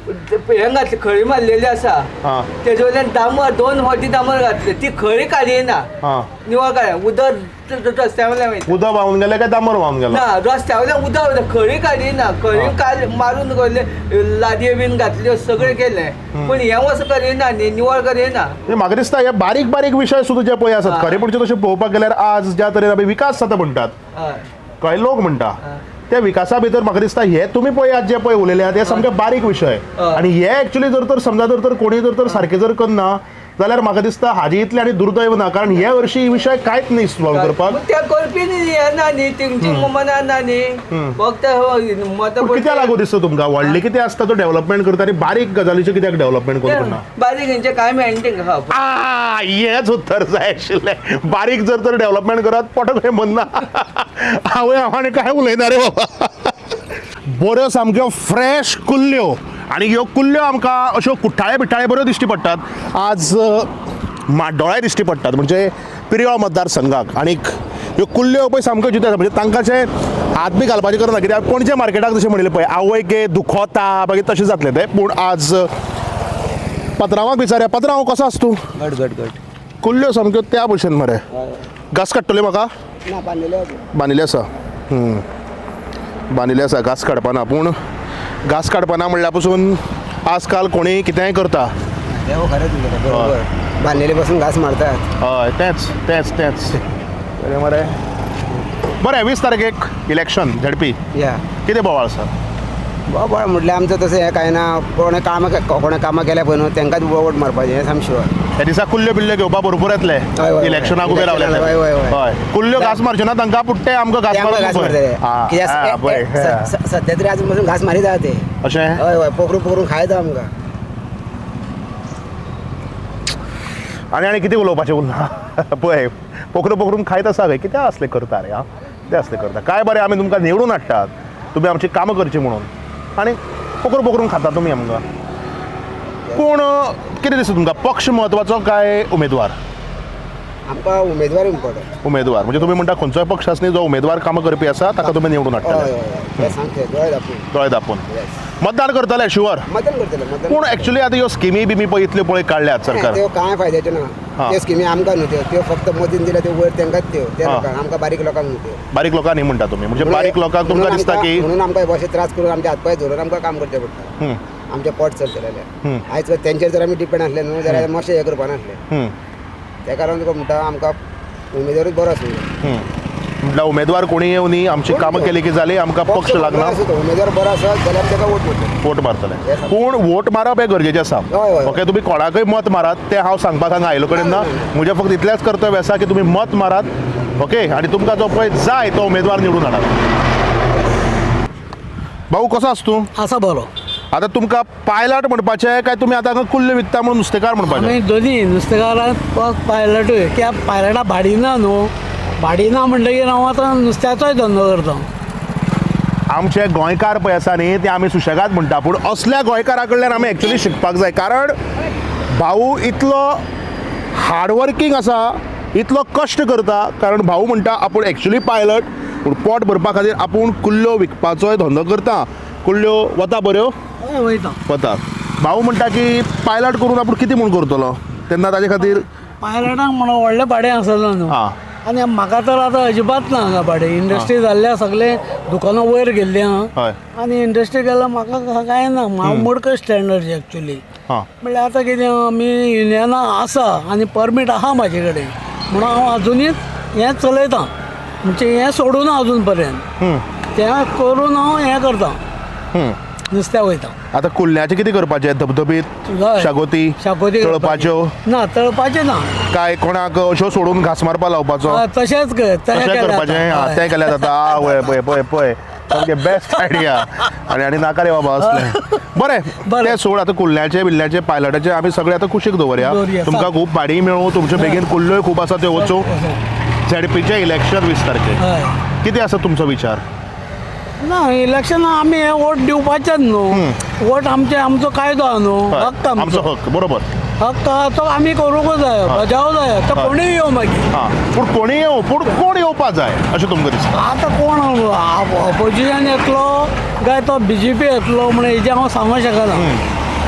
हें घातलें खळी मारलेली आसा तेजे वयल्यान दामोर 2 फावटी दामोर घातले ती खळी काडयना निवळ काडल्या उदक रस्त्या वयल्यान वयता उदक व्हांवून गेलें काय दामोर व्हांवून गेलो ना रस्त्या वयल्यान उदक वयता खळी काडयना खळी मारून गेले लादयो बीन घातल्यो सगळें केलें पूण हें असो करिना न्ही निवळ करिना म्हाका दिसता हे बारीक बारीक विशय सुद्दां जे पळय आसात खरे पुणचे तशें पळोवपाक गेल्यार आज ज्या तरेन आमी विकास जाता म्हणटात कांय लोक म्हणटा त्या विकासा भितर म्हाका दिसता हे तुमी पळय आज जे पळय उलयल्यात हे सामके बारीक विशय आणि हे एक्चुअली जर तर समजा जर तर कोणी जर तर सारखे जर करना जाल्यार म्हाका दिसता हाजी इतलें आनी दुर्दैव ना कारण हे वर्षी ही विशय कांयच न्ही सॉल्व करपाक त्या करपी ना न्ही तेंची मना ना न्ही फक्त कित्याक लागू दिसता तुमकां व्हडलें कितें आसता तो डेव्हलपमेंट करता आनी बारीक गजालीचें कित्याक डेव्हलपमेंट करना बारीक हेंचे कांय मेंटेन हेच उत्तर जाय आशिल्लें बारीक जर तर डेव्हलपमेंट करत पोटाक खंय म्हणना हांव आनी कांय उलयना रे बाबा बऱ्यो सामक्यो फ्रेश कुल्ल्यो आणि ह्यो कुल्ल्यो आमकां अश्यो कुट्टाळे बिट्टाळे बऱ्यो दिश्टी पडटात आज दोळे दिश्टी पडटात म्हणजे पिरयोळ मतदारसंघाक आनीक ह्यो कुल्ल्यो पळय सामक्यो जित्यो आसा म्हणजे तांकां जे हात बी घालपाचें करना कित्याक पणजे मार्केटाक जशें म्हणिल्लें पळय आवय गे दुखोता मागीर तशें जातलें तें पूण आज पत्रांवाक विचारया पत्रांव कसो आसा तूं घट कुल्ल्यो सामक्यो त्या भशेन मरे घास काडटले म्हाका बांदिल्ले आसा बांदिल्ले आसा घास काडपाना पूण घास काडपाना म्हणल्या पासून आजकाल कोणीय कितेंय करता बांदलेले पासून घास मारतात हय तेच बरें मरे बरें 20 तारखेक इलेक्शन झेडपी कितें बोवाळ आसा बाबा म्हटल्यार आमचं तसं हें कांय ना कोणें कामां केल्या पळय न्हू तांकांच वोट मारपाचें हें साम शुअर ह्या दिसा कुल्ल्यो बिल्ल्यो घेवपा भरपूर येतले इलेक्शनाक उबे रावले हय कुल्ल्यो घास मारच्यो ना तांकां पुट्टे आमकां घास सध्या तरी आजून पासून घास मारिता ते अशें हय पकडून खायता आमकां आनी कितें उलोवपाचें उरना पळय पकडून खायत आसा खंय कितें असलें करता रे कितें असलें करता काय बरें आमी तुमकां निवडून हाडटात तुमी आमची कामां करची म्हणून आनी पकडून खाता तुमी आमकां पूण कितें दिसता तुमकां पक्ष म्हत्वाचो काय उमेदवार आमकां उमेदवार इम्पॉर्टंट उमेदवार म्हणजे तुमी म्हणटा खंयचोय पक्ष आसा न्ही जो उमेदवार कामां करपी आसा ताका तुमी निवडून हाडटले दोळे धापून मतदान करतले शुअर मतदान करतले पूण एक्चुअली आतां ह्यो स्किमी बिमी पळय इतल्यो पळय काडल्यात सरकार त्यो कांय फायद्याच्यो ना त्यो स्किमी आमकां न्हू त्यो फक्त मोदीन दिल्या त्यो वयर तांकांच त्यो आमकां बारीक लोकांक न्हू त्यो बारीक लोकांनी म्हणटा तुमी म्हणजे बारीक लोकांक तुमकां दिसता की म्हणून आमकां अशें त्रास करून आमचे हातपाय धरून आमकां काम करचें पडटा आमचें पोट चलतलें जाल्यार आयज तेंचेर जर आमी डिपेंड आसले न्हू जाल्यार मातशें हें करपा नासलें त्या कारण तुका म्हणटा आमकां उमेदवारूच बरो आसूं म्हटल्यार उमेदवार कोणी येवन न्ही आमची कामां केली की जाली आमकां पक्ष लागना उमेदवार बरो आसत जाल्यार ताका वोट मारतले पूण वोट मारप हें गरजेचें आसा ओके तुमी कोणाकय मत मारात तें हांव सांगपाक हांगा आयलो कडेन ना म्हजें फक्त इतलेंच कर्तव्य आसा की तुमी मत मारात ओके आनी तुमकां जो पळय जाय तो उमेदवार निवडून हाडात भाऊ कसो आसा तूं आसा बरो आतां तुमकां पायलट म्हणपाचें काय तुमी आतां हांगा कुल्ल्यो विकता म्हणून नुस्तेकार म्हणपाचें? आमी दोनी नुस्तेकारांत पायलटूय कित्याक पायलटां भाडी ना न्हू, भाडी ना म्हणटकीर हांव आतां नुस्त्याचोय धंदो करता. आमचे गोंयकार पळय आसा न्ही ते आमी सुशेगाद म्हणटा, पूण असल्या गोंयकारा कडल्यान आमी एक्चुली शिकपाक जाय. कारण भाऊ इतलो हार्डवर्कींग आसा, इतलो कश्ट करता. कारण भाऊ म्हणटा आपूण एक्चुली पायलट, पूण पोट भरपा खातीर आपूण कुल्ल्यो विकपाचोय धंदो करता. कुल्ल्यो वता बऱ्यो वयता वता. भाऊ म्हणटा की पायलट करून आपूण कितें म्हूण करतलो, तेन्ना ताजे खातीर पायलटांक म्हणून व्हडलें भाडें आसलें न्हू. हां आनी म्हाका तर आतां अजिबात ना हांगा भाडें. इंडस्ट्री जाल्ल्या सगळे दुकानां वयर गेल्ली आहा. हय आनी इंडस्ट्री गेल्यार म्हाका कांय ना. हांव मोडकं स्टँडर्ड एक्चुली. हां म्हणल्यार आतां कितें आमी युनियना आसा आनी परमीट आहा म्हाजे कडेन, म्हणून हांव आजुनूय हें चलयतां. म्हणजे हें सोडून अजून पर्यंत तें करून हांव हें करतां, नुस्त्या वयता. आतां कुल्ल्याचें कितें करपाचें? धबधबीत, हय. शागोती शाकोती तळपाच्यो ना, तळपाचें ना. काय कोणाक अश्यो सोडून घास मारपा लावपाचो तशेंच कर, तशें करपाचें? हां तें केल्यार जाता. आं पळय पळय पळय पळय सामकें बेस्ट आयडिया. आनी नाका रे बाबा असलें. बरें तें सोड. आतां कुल्ल्याचें बिल्ल्याचें पायलटाचें आमी सगळें आतां कुशीक दवरया. तुमकां खूब भाडीय मेळूं, तुमचे बेगीन कुल्ल्योय खूब आसा त्यो वचूं. झेडपीचें इलेक्शन 20 तारखेक कितें आसा तुमचो विचार? ना, इलेक्शन आमी हे वोट दिवपाचेच न्हू. वोट आमचो कायदो आहा न्हू, हक्क आमचो हक्क. बरोबर. हक्क आहा तो आमी करूंकच जाय, बजावूं जाय. तो कोणीय येवं मागीर. हां पूण कोणीय येवं, पूण कोण येवपा जाय अशें तुमकां दिसता? आतां कोण ऑपोजिशन येतलो काय तो BJP येतलो म्हणून हेजें हांव सांगूंक शकना.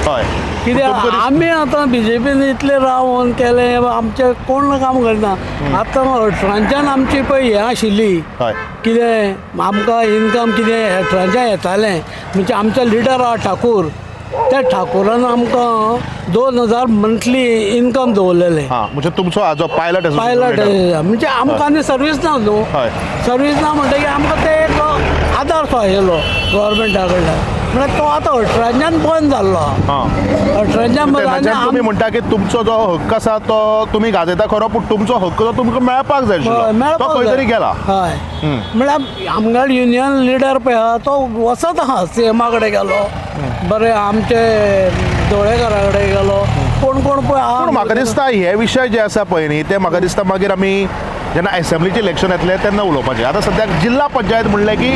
हय कित्याक आमी आतां BJPन इतलें रावन केलें, आमचें कोण काम करना. आतां अठरांच्यान आमची पळय हें आशिल्ली, हय कितें आमकां इनकम कितें अठरांच्यान येतालें. म्हणजे आमचो लिडर आहा ठाकूर, त्या ठाकुरान आमकां 2000 मंथली इनकम दवरलेलें. हां म्हणजे तुमचो हाजो पायलट पायलट म्हणजे आमकां आनी सर्वीस ना न्हू. हय सर्वीस ना म्हणटकीर आमकां ते एक आदार सो आशिल्लो गव्हर्मेंटा कडल्यान. म्हणल्यार तो आतां 18च्यान बंद जाल्लो. हां 18च्यान बंद तेन्नाच्यान तुमी म्हणटा की तुमचो जो हक्क आसा तो तुमी गाजयता खरो, पूण तुमचो हक्क जो तुमकां मेळपाक जाय आशिल्लो तो खंय तरी गेला. हय म्हणल्यार आमगेलो युनियन लिडर पळय आहा तो वचत आहा CMा कडेन गेलो, बरें आमचे दोळेकारा कडेन गेलो, कोण कोण पळय आहा. पूण म्हाका दिसता हे विशय जे आसा पळय न्ही ते म्हाका दिसता मागीर आमी जेन्ना असेंब्लीचें इलेक्शन येतलें तेन्ना उलोवपाचें. आतां सद्याक जिल्ला पंचायत म्हणलें की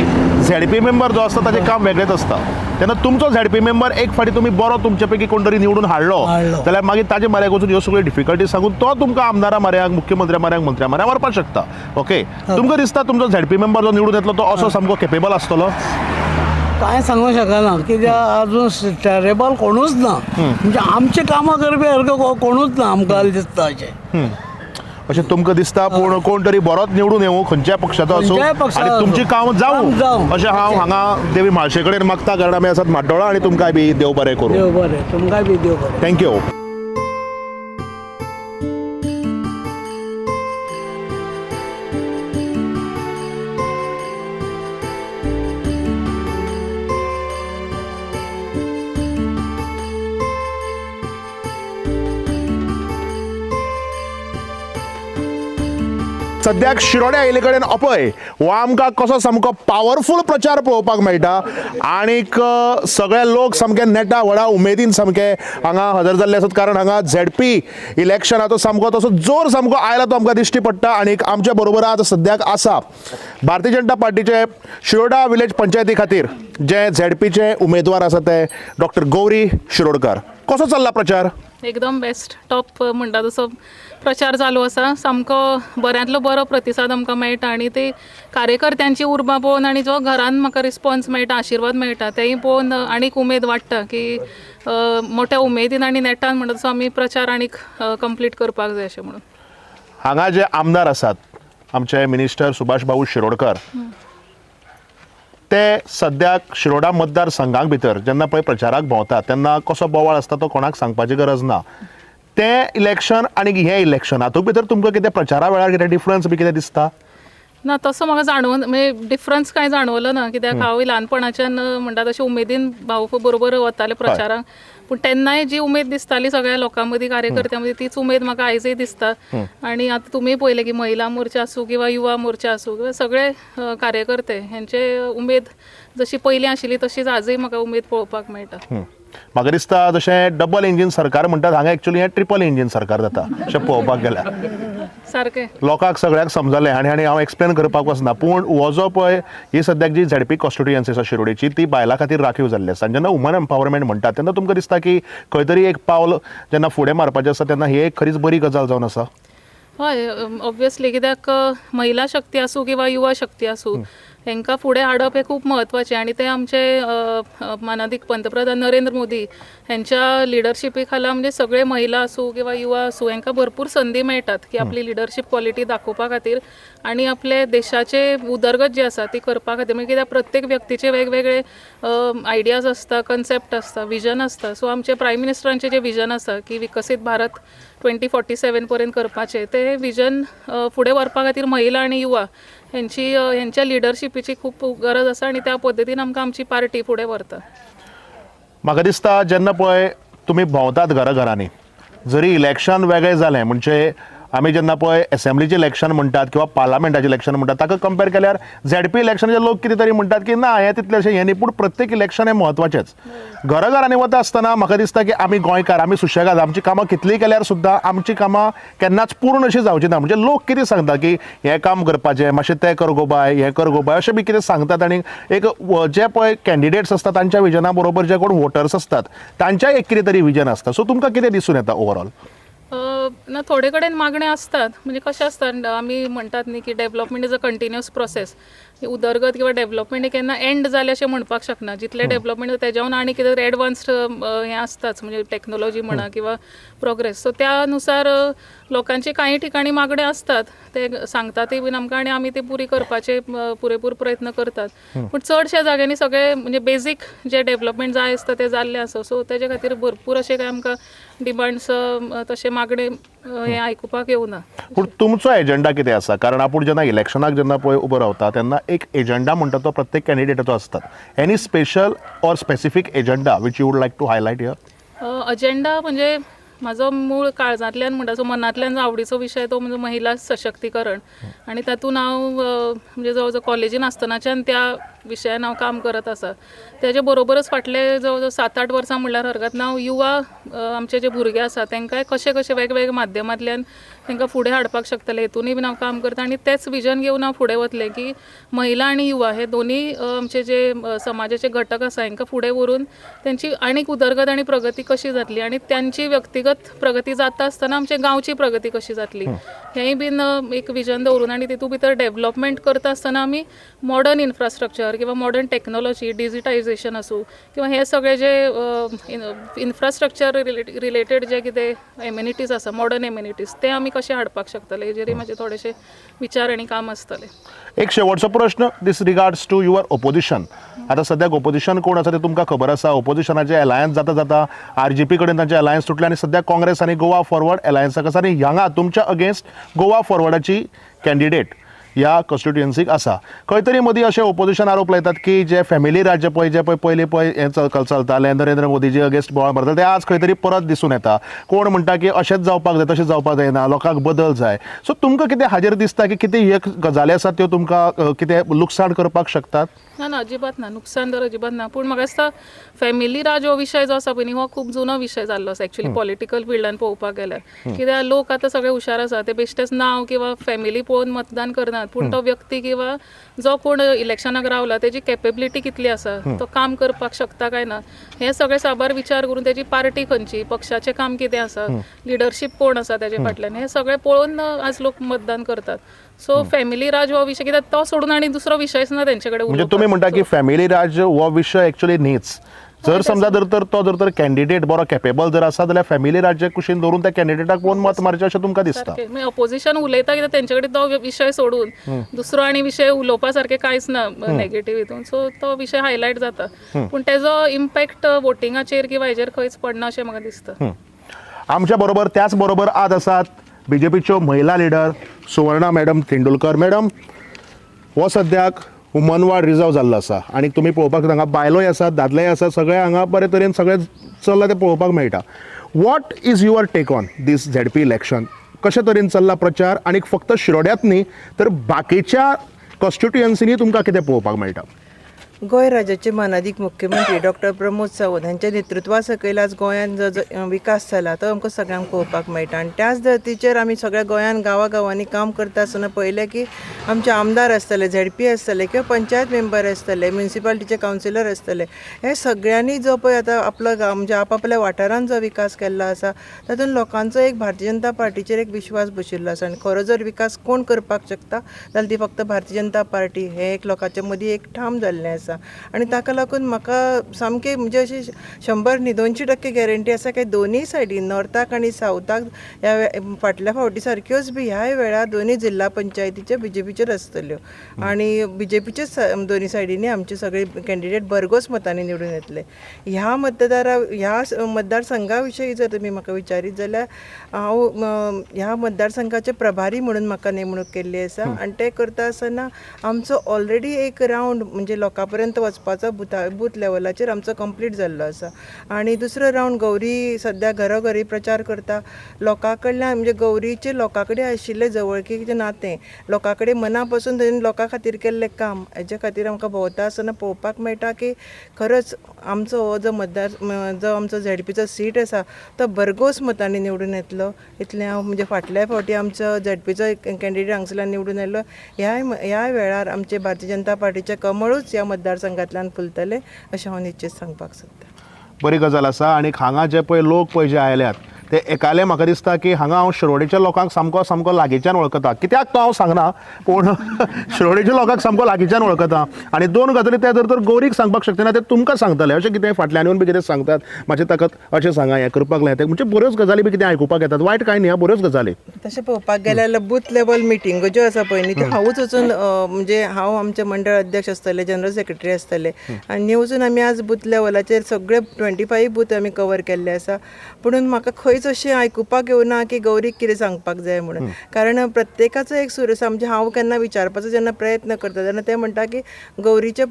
ZP मेंबर जो आसता ताचें काम वेगळेंच आसता. तेन्ना तुमचो ZP मेंबर एक फावटी तुमी बरो तुमचे पैकी कोण तरी निवडून हाडलो जाल्यार मागीर ताजे म्हऱ्याक वचून ह्यो सगळ्यो डिफिकल्टी सांगून तो तुमकां आमदारा म्हऱ्याक, मुख्यमंत्र्या म्हऱ्याक, मंत्र्या म्हऱ्याक व्हरपाक शकता. ओके तुमकां दिसता तुमचो ZP मेंबर जो निवडून येतलो तो असो सामको केपेबल आसतलो? कांय सांगूंक शकना, कित्याक आजून टेरेबल कोणूच ना. म्हणजे आमची कामां करपी सारको कोणूच ना आमकां दिसता अशें. अशें तुमकां दिसता? पूण कोण तरी बरोच निवडून येवं खंयच्याय पक्षाचो आसूं आनी तुमची कामां जावं अशें हांव हांगा देवी म्हाळशे कडेन मागता. कारण आमी आसात म्हाड्डोळा आनी तुमकांय बी देव बरें करूं. देव बरें, तुमकांय बी देव बरें. थँक्यू. सद्याक शिरोड्या आयले कडेन अपय हो आमकां कसो सामको पावरफूल प्रचार पळोवपाक मेळटा. आनीक सगळे लोक सामके नेटा व्हडा उमेदीन सामके हांगा हजर जाल्ले आसात. कारण हांगा ZP इलेक्शनाचो सामको तसो जोर सामको आयला तो आमकां दिश्टी पडटा. आनीक आमच्या बरोबर आतां सद्याक आसा भारतीय जनता पार्टीचे शिरोडा विलेज पंचायती खातीर जे ZPचे उमेदवार आसा ते डॉक्टर गौरी शिरोडकार. कसो चल्ला प्रचार? एकदम बेस्ट टॉप म्हणटा तसो प्रचार चालू आसा. सामको बऱ्यांतलो बरो प्रतिसाद आमकां मेळटा आनी ते कार्यकर्त्यांची उर्बा पळोवन आनी जो घरान म्हाका रिस्पॉन्स मेळटा, आशिर्वाद मेळटा तेंय पळोवन आनीक उमेद वाडटा की मोठ्या उमेदीन आनी नेटान म्हणटा तसो आमी प्रचार आनीक कंप्लीट करपाक जाय अशें म्हणून. हांगा जे आमदार आसात आमचे मिनिस्टर सुभाष भाऊ शिरोडकर ते सद्याक शिरोडा मतदारसंघाक भितर जेन्ना पळय प्रचाराक भोंवतात तेन्ना कसो बोवाळ आसता तो कोणाक सांगपाची गरज ना. तें इलेक्शन आनी हे इलेक्शन हातूंत भितर तुमकां कितें प्रचारा वेळार कितें डिफरन्स बी कितें दिसता? ना तसो म्हाका जाणवून म्हणजे डिफरन्स कांय जाणवलो ना. कित्याक हांव ल्हानपणाच्यान म्हणटा तशें उमेदीन भाऊ बरोबर वतालें प्रचाराक. पूण तेन्नाय जी उमेद दिसताली सगळ्या लोकां मदीं कार्यकर्त्यां मदीं तीच उमेद म्हाका आयजय दिसता. आनी आतां तुमी पळयलें की महिला मोर्चा आसूं किंवा युवा मोर्चा आसूं किंवा सगळे कार्यकर्ते हेंचे उमेद जशी पयलीं आशिल्ली तशीच आजय म्हाका उमेद पळोवपाक मेळटा. म्हाका दिसता जशें डबल इंजीन सरकार म्हणटात हांगा एक्चुअली हें ट्रिपल इंजीन सरकार जाता अशें पळोवपाक गेल्यार. सारकें लोकांक सगळ्याक समजलें आनी हांव एक्सप्लेन करपाक वचना पूण हो जो पळय ही सद्याक जी ZP कॉन्स्टिट्युएन्सी आसा शिरोडेची ती बायलां खातीर राखीव जाल्ली आसा. जेन्ना वुमन एम्पावरमेंट म्हणटात तेन्ना तुमकां दिसता की खंय तरी एक पावल जेन्ना फुडें मारपाचें आसा तेन्ना ही एक खरीच बरी गजाल जावन आसा. हय ऑब्वियसली कित्याक महिला शक्ती आसूं किंवा युवा शक्ती आसूं हेंकां फुडें हाडप हें खूब म्हत्वाचें आनी ते आमचे माननीय पंतप्रधान नरेंद्र मोदी हेंच्या लिडरशिपी खाला म्हणजे सगळे महिला आसूं किंवा युवा आसूं हेंकां भरपूर संदी मेळटात की आपली लिडरशीप क्वॉलिटी दाखोवपा खातीर आनी आपले देशाचे उदरगत जी आसा ती करपा खातीर म्हणजे कित्याक प्रत्येक व्यक्तीचे वेगवेगळे आयडियाज आसता, कन्सेप्ट आसता, विजन आसता. सो आमचे प्रायम मिनिस्टरांचें जें विजन आसा की विकसीत भारत 2047 पर्यंत करपाचें तें विजन फुडें व्हरपा खातीर महिला आनी युवा हेंच्या लिडरशिपीची खूब गरज आसा आनी त्या पद्दतीन आमकां आमची पार्टी फुडें व्हरता. म्हाका दिसता जेन्ना पळय तुमी भोंवतात घराघरांनी जरी इलेक्शन वेगळें जालें म्हणजे आमी जेन्ना पळय एसेंब्लीचें इलेक्शन म्हणटात किंवा पार्लमेंटाचें इलेक्शन म्हणटात ताका कंपेर केल्यार ZP इलेक्शनाचे लोक कितें तरी म्हणटात की ना हें तितलें अशें हें न्ही पूण प्रत्येक इलेक्शन हें म्हत्वाचेंच. घराघरांनी वता आसतना म्हाका दिसता की आमी गोंयकार आमी सुशेगाद आमची कामां कितलीं केल्यार सुद्दां आमची कामां केन्नाच पूर्ण अशीं जावची ना. म्हणजे लोक कितें सांगता की हें काम करपाचें मातशें तें कर गो बाय हें कर गो बाय अशें बी कितें सांगतात आनी एक जे पळय कॅन्डिडेट्स आसतात तांच्या विजना बरोबर जे कोण वोटर्स आसतात तांच्याय एक कितें तरी विजन आसता. सो तुमकां कितें दिसून येता ओवरऑल? ना थोडे कडेन मागणे असतात म्हणजे कशें आसता आमी म्हणटात न्ही की development is a continuous process. उदरगत किंवा डेव्हलपमेंट केन्ना एंड जालें अशें म्हणपाक शकना. जितलें डेव्हलपमेंट तेज्यावन आनी कितें एडवान्स्ड हें आसताच म्हणजे टेक्नॉलॉजी म्हणा किंवा प्रोग्रेस. सो त्या नुसार लोकांचे काही ठिकाणी मागणे असतात ते सांगतातय बीन आमकां आनी आमी ते पुरी करपाचे पुरेपूर प्रयत्न करतात. पूण चडशा जाग्यांनी सगळे म्हणजे बेजीक जे डेव्हलपमेंट जाय आसता ते जाल्ले आसा. सो तेजे खातीर भरपूर अशे काय आमकां डिमांड्स तशे मागणे हें आयकुपाक येवना. पूण तुमचो एजेंडा कितें आसा? कारण आपूण जेन्ना इलेक्शनाक जेन्ना पळय उबो रावता तेन्ना एक एजेंडा म्हणटा तो प्रत्येक कॅन्डिडेटाचो आसता. Any special or specific agenda which you would like to highlight here? Agenda म्हणजे म्हाजो मूळ काळजांतल्यान म्हणटा जो मनांतल्यान आवडीचो विशय तो म्हणजे महिला सशक्तीकरण आनी तातूंत हांव म्हणजे जवळ जवळ कॉलेजीन आसतनाच्यान त्या विशयान हांव काम करत आसा. तेजे बरोबरच फाटले जवळ जवळ 7-8 वर्सां म्हणल्यार हरकत ना हांव युवा आमचे जे भुरगे आसा तांकांय कशे कशे वेगवेगळे माध्यमांतल्यान तांकां फुडें हाडपाक शकतले हेतूनय बीन हांव काम करता आनी तेच विजन घेवन हांव फुडें वतलें की महिला आनी युवा हे दोनूय आमचे जे समाजाचे घटक आसा हांकां फुडें व्हरून तेंची आनीक उदरगत आनी प्रगती कशी जातली आनी त्यांची व्यक्तिगत प्रगती जाता आसतना आमच्या गांवची प्रगती कशी जातली हेंय बीन एक विजन दवरून आनी तितूंत भितर डेव्हलपमेंट करता आसतना आमी मॉडर्न इन्फ्रास्ट्रक्चर किंवा मॉडर्न टेक्नॉलॉजी डिजिटायझेशन आसूं किंवा हे सगळे जे इन्फ्रास्ट्रक्चर रिलेटेड जे कितें एम्युनिटीज आसा मॉडर्न एम्युनिटीज ते आमी कशे हाडपाक शकतले हेजेर म्हाजे थोडेशे विचार आनी काम आसतले. एक शेवटचो प्रश्न दीस रिगार्ड्स टू युअर ओपोजिशन. आतां सद्याक ओपोजिशन कोण आसा ते तुमकां खबर आसा. ओपोजिशनाचे अलायन्स जाता RGP कडेन तांचे अलायन्स तुटले आनी सद्याक काँग्रेस आनी गोवा फॉरवर्ड अलायन्साक आसा आनी हांगा तुमच्या अगेन्स्ट गोवा फॉरवर्डाची कॅन्डिडेट ह्या कॉन्स्टिट्युएन्सीक आसा. खंय तरी मदीं अशे ओपोजिशन आरोप लायतात की जे फॅमिली राज्य पळय जे पयलीं हें चलतालें नरेंद्र मोदीजी अगेन्स्ट बोवाळ मारताले ते आज खंय तरी परत दिसून येता. कोण म्हणटा की अशेंच जावपाक जाय तशें जावपाक जायना लोकांक बदल जाय. सो तुमकां कितें हाजेर दिसता की कितें ह्यो गजाली आसात त्यो तुमकां कितें लुकसाण करपाक शकतात? ना अजिबात ना नुकसान तर अजिबात ना. पूण म्हाका दिसता फॅमिली राज हो विशय जो आसा पळय न्ही हो खूब जुनो विशय जाल्लो आसा एक्चुअली पॉलिटिकल फिल्डान पळोवपाक गेल्यार. कित्याक लोक आतां सगळे हुशार आसा ते बेश्टेच नांव किंवा फॅमिली पळोवन मतदान करनात पूण तो व्यक्ती किंवा जो कोण इलेक्शनाक रावला तेजी कॅपेबिलिटी कितली आसा तो काम करपाक शकता काय ना हे सगळे साबार विचार करून तेजी पार्टी खंयची पक्षाचें काम कितें आसा लिडरशीप कोण आसा तेजे फाटल्यान हे सगळे पळोवन आज लोक मतदान करतात. सो फॅमिली राज हो विशय कित्याक तो सोडून आनी दुसरो विशयच ना तेंचे कडेन. म्हणजे तुमी म्हणटा की फॅमिली राज हो विशय एक्चुअली न्हीच. जर समजा जर तर कॅन्डिडेट बरो कॅपेबल जर आसा जाल्यार फॅमिली राज्य कुशीन दवरून त्या कॅन्डिडेटाक कोण मत मारचें अशें तुमकां दिसता? ऑपोजिशन उलयता कित्याक तेंचे कडेन तो विशय सोडून दुसरो आनी विशय उलोवपा सारकें कांयच ना नेगेटीव हितून. सो तो विशय हायलायट जाता पूण तेजो इम्पॅक्ट वोटिंगाचेर किंवा हेजेर खंयच पडना अशें म्हाका दिसता. आमच्या बरोबर त्याच बरोबर आज आसात BJPच्यो महिला leader Suvarna madam Tendulkar. Madam हो सद्याक मनवाड रिजर्व जाल्लो आसा आनी तुमी पळोवपाक हांगा बायलोय आसात दादलेय आसात सगळे हांगा बरे तरेन सगळे चल्ला ते पळोवपाक मेळटा. What is your take on this ZP election? कशे तरेन चल्ला प्रचार आनी फक्त शिरोड्यात न्ही तर बाकीच्या कॉन्स्टिट्युएन्सीनी तुमकां कितें पळोवपाक मेळटा? गोंय राज्याचे मानादीक मुख्यमंत्री डॉक्टर प्रमोद सावंत हांच्या नेतृत्वा सकयल आज गोंयांत जो विकास जाला तो आमकां सगळ्यांक पळोवपाक मेळटा. आनी त्याच धर्तीचेर आमी सगळ्या गोंयान गांवांनी काम करता आसतना पळयलें की आमचे आमदार आसतले, ZP आसतले किंवा पंचायत मेंबर आसतले, म्युनिसिपालिटीचे कावन्सिलर आसतले, हे सगळ्यांनी जो पळय आतां आपलो म्हणजे आपापल्या वाठारांत जो विकास केल्लो आसा तातूंत लोकांचो एक भारतीय जनता पार्टीचेर एक विश्वास बशिल्लो आसा. आनी खरो जर विकास कोण करपाक शकता जाल्यार ती फक्त भारतीय जनता पार्टी, हे एक लोकांच्या मदीं एक ठाम जाल्लें आसा. आनी ताका लागून म्हाका सामकें म्हणजे अशी 100 न्ही 200% गॅरंटी आसा की दोनूय सायडीन नॉर्थाक आनी सावथाक ह्या फाटल्या फावटी सारक्योच बी ह्या वेळार दोनूय जिल्हा पंचायतीच्यो BJPच्योच आसतल्यो आनी BJPच्योच दोनूय सायडींनी आमचे सगळे कॅन्डिडेट भरघोस मतांनी निवडून येतले. ह्या मतदारसंघा विशयी जर तुमी म्हाका विचारीत जाल्यार हांव ह्या मतदारसंघाचे प्रभारी म्हणून म्हाका नेमणूक केल्ली आसा आनी ते करता आसतना आमचो ऑलरेडी एक रावंड म्हणजे लोकां पर्यंत वचपाचो बूथ लेवलाचेर आमचो कंप्लीट जाल्लो आसा. आनी दुसरो रावंड गौरी सद्या घरोघरी प्रचार करता. लोकां कडल्यान म्हणजे गौरीचे लोकां कडेन आशिल्लें जवळकीचें नातें, लोकां कडेन मना पासून ताणें लोकां खातीर केल्लें काम, हेजे खातीर आमकां भोंवता आसतना पळोवपाक मेळटा की खरोच आमचो हो जो आमचो ZPचो सीट आसा तो भरघोस मतांनी निवडून येतलो. इतलें हांव म्हणजे फाटल्या फावटी आमचो ZPचो कॅन्डिडेट हांगसरल्यान निवडून येयल्लो, ह्या वेळार आमचे भारतीय जनता पार्टीचे कमळूच ह्या मतदारसंघांतल्यान फुलतले अशें हांव निश्चित सांगपाक सोदतां. बरी गजाल आसा. आनी हांगा जे पळय लोक पळय जे आयल्यात ते एकाले म्हाका दिसता की हांगा हांव शिरोडेच्या लोकांक सामको लागींच्यान वळखता. कित्याक तो हांव सांगना पूण शिरोडेच्या लोकांक सामको लागींच्यान वळखता. आनी दोन गजाली ते जर तर गौरीक सांगपाक शकचे ना ते तुमकां सांगतले अशें कितें फाटल्यान येवन बी कितें सांगतात म्हाजे ताका अशें सांगा हें करपाक लाय ते म्हणजे बऱ्योच गजाली बी कितें आयकुपाक येतात. वायट कांय न्ही, बऱ्योच गजाली. तशें पळोवपाक गेल्यार जाल्यार बूथ लेवल मिटींगो ज्यो आसा पळय न्ही त्यो हांवूच वचून म्हणजे हांव आमचे मंडळ अध्यक्ष आसतले, जनरल सेक्रेटरी आसतले आनी वचून आमी आज बूथ लेवलाचेर सगळे 25 बूथ आमी कवर केल्ले आसा. पुणून म्हाका खंयच अशें आयकुपाक येवना की गौरीक कितें सांगपाक जाय म्हणून. कारण प्रत्येकाचो एक सूर आसा. म्हणजे हांव केन्ना विचारपाचो जेन्ना प्रयत्न करता तेन्ना ते म्हणटा की गौरीचे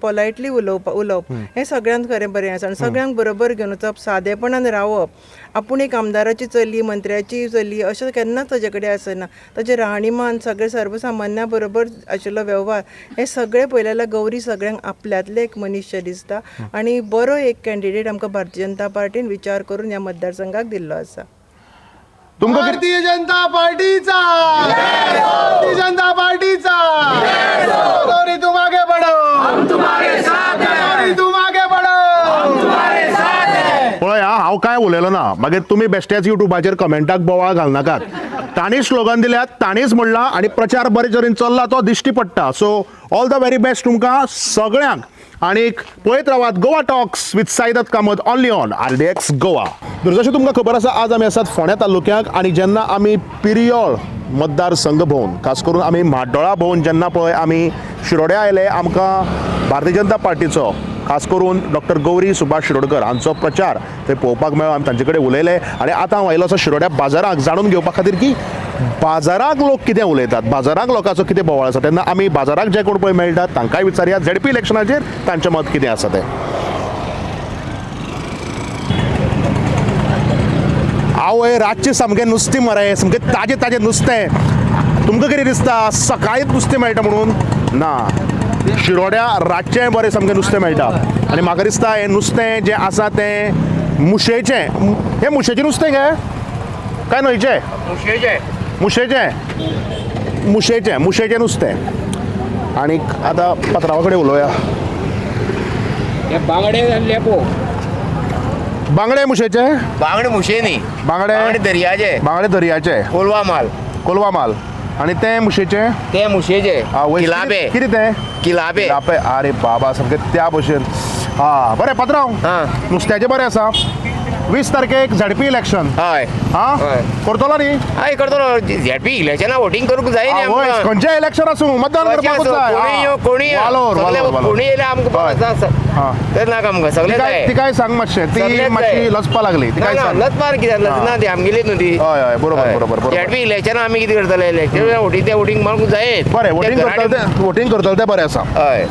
पोलायटली उलोवप हें सगळ्यांत खरें बरें आसा. आनी सगळ्यांक बरोबर घेवन वचप, सादेपणान रावप. आपूण एक आमदाराची चली, मंत्र्याची चली अशें केन्नाच ताजे कडेन आसना. ताजें राहणीमान, सगळे सर्वसामान्या बरोबर आशिल्लो वेव्हार हे सगळे पळयलें जाल्यार गौरी सगळ्यांक आपल्यातले एक मनीस दिसता. आनी बरो एक कॅन्डिडेट आमकां भारतीय जनता पार्टीन विचार करून ह्या मतदारसंघाक दिल्लो आसा. भारतीय जनता पार्टीचा, भारतीय जनता पार्टीचा, गौरी तुम आगे बढ़ो, हम तुम्हारे साथ हैं, गौरी तुम आगे बढ़ो, हम तुम्हारे साथ हैं. पळय हांव काय उलयलो ना. मागीर तुमी बेश्टेच युट्यूबाचेर कमेंटाक बोवाळ घालनाकात. तांणी स्लोगन दिल्यात, तांणीच म्हणलां आनी प्रचार बरे तरेन चल्ला तो दिश्टी पडटा. So all the very best तुमकां सगळ्यांक. आनीक पळयत रावात Goa talks with Saidatt Kamat only on RDX Goa. जशें तुमकां खबर आसा आज आमी आसात फोंड्या तालुक्याक आनी जेन्ना आमी पिरियोळ मतदारसंघ भोंवन खास करून आमी म्हाड्डोळा भोंवन जेन्ना पळय आमी शिरोड्या आयले आमकां भारतीय जनता पार्टीचो खास करून डॉक्टर गौरी सुभाष शिरोडकर हांचो प्रचार थंय पळोवपाक मेळ्ळो. आमी तांचे कडेन उलयले आनी आतां हांव आयलो आसा शिरोड्या बाजाराक जाणून घेवपा खातीर की बाजाराक लोक कितें उलयतात, बाजाराक लोकांचो कितें बोवाळ आसा. तेन्ना आमी बाजाराक जे कोण पळय मेळटात तांकांय विचारया ZP इलेक्शनाचेर तांचें मत कितें आसा तें. आवय रातचें सामकें नुस्तें मरे, सामकें ताजें नुस्तें. तुमकां कितें दिसता सकाळींच नुस्तें मेळटा म्हणून? ना, शिरोड्या रातचें बरें सामकें नुस्तें मेळटा. आनी म्हाका दिसता हें नुस्तें जें आसा तें मुशेचें. हें मुशेचें नुस्तें गे काय न्हंयचें? मुशेचें नुस्तें. आनीक आतां पात्रांवा कडेन उलोवया. बांगडे मुशेचे? बांगडे मुशे न्ही, बांगडे दर्याचे. कोलवा माल. आनी ते मुशेचे? ते मुशेचे. कितें ते? किलाबे. अरे बाबा सामकें त्या भशेन. बरें पात्रांव, नुस्त्याचें बरें आसा. 20 तारखेक झडपी इलेक्शन हय हा करतलो न्ही हय करतलो झेडपी इलेक्शना वोटिंग करूंक जाय न्ही होय, आमकां खंयचें इलेक्शन आसूं मतदान करपाकूच जाय कोणी वालोर वालोर कोणी येयले आमकां हा. तर नाका आमकां सगळे जाय ती काय सांग मातशें ती सगळेच मातशी जाय. लसपा लागली ती काय सांग लचपार कित्याक लचना ती आमगेली न्हू ती हय हय बरोबर बरोबर बरोबर झेडपी इलेक्शना आमी कितें करतले इलेक्शन वोटिंग मारूंक जाय बरें वोटिंग करतले ते बरें आसा हय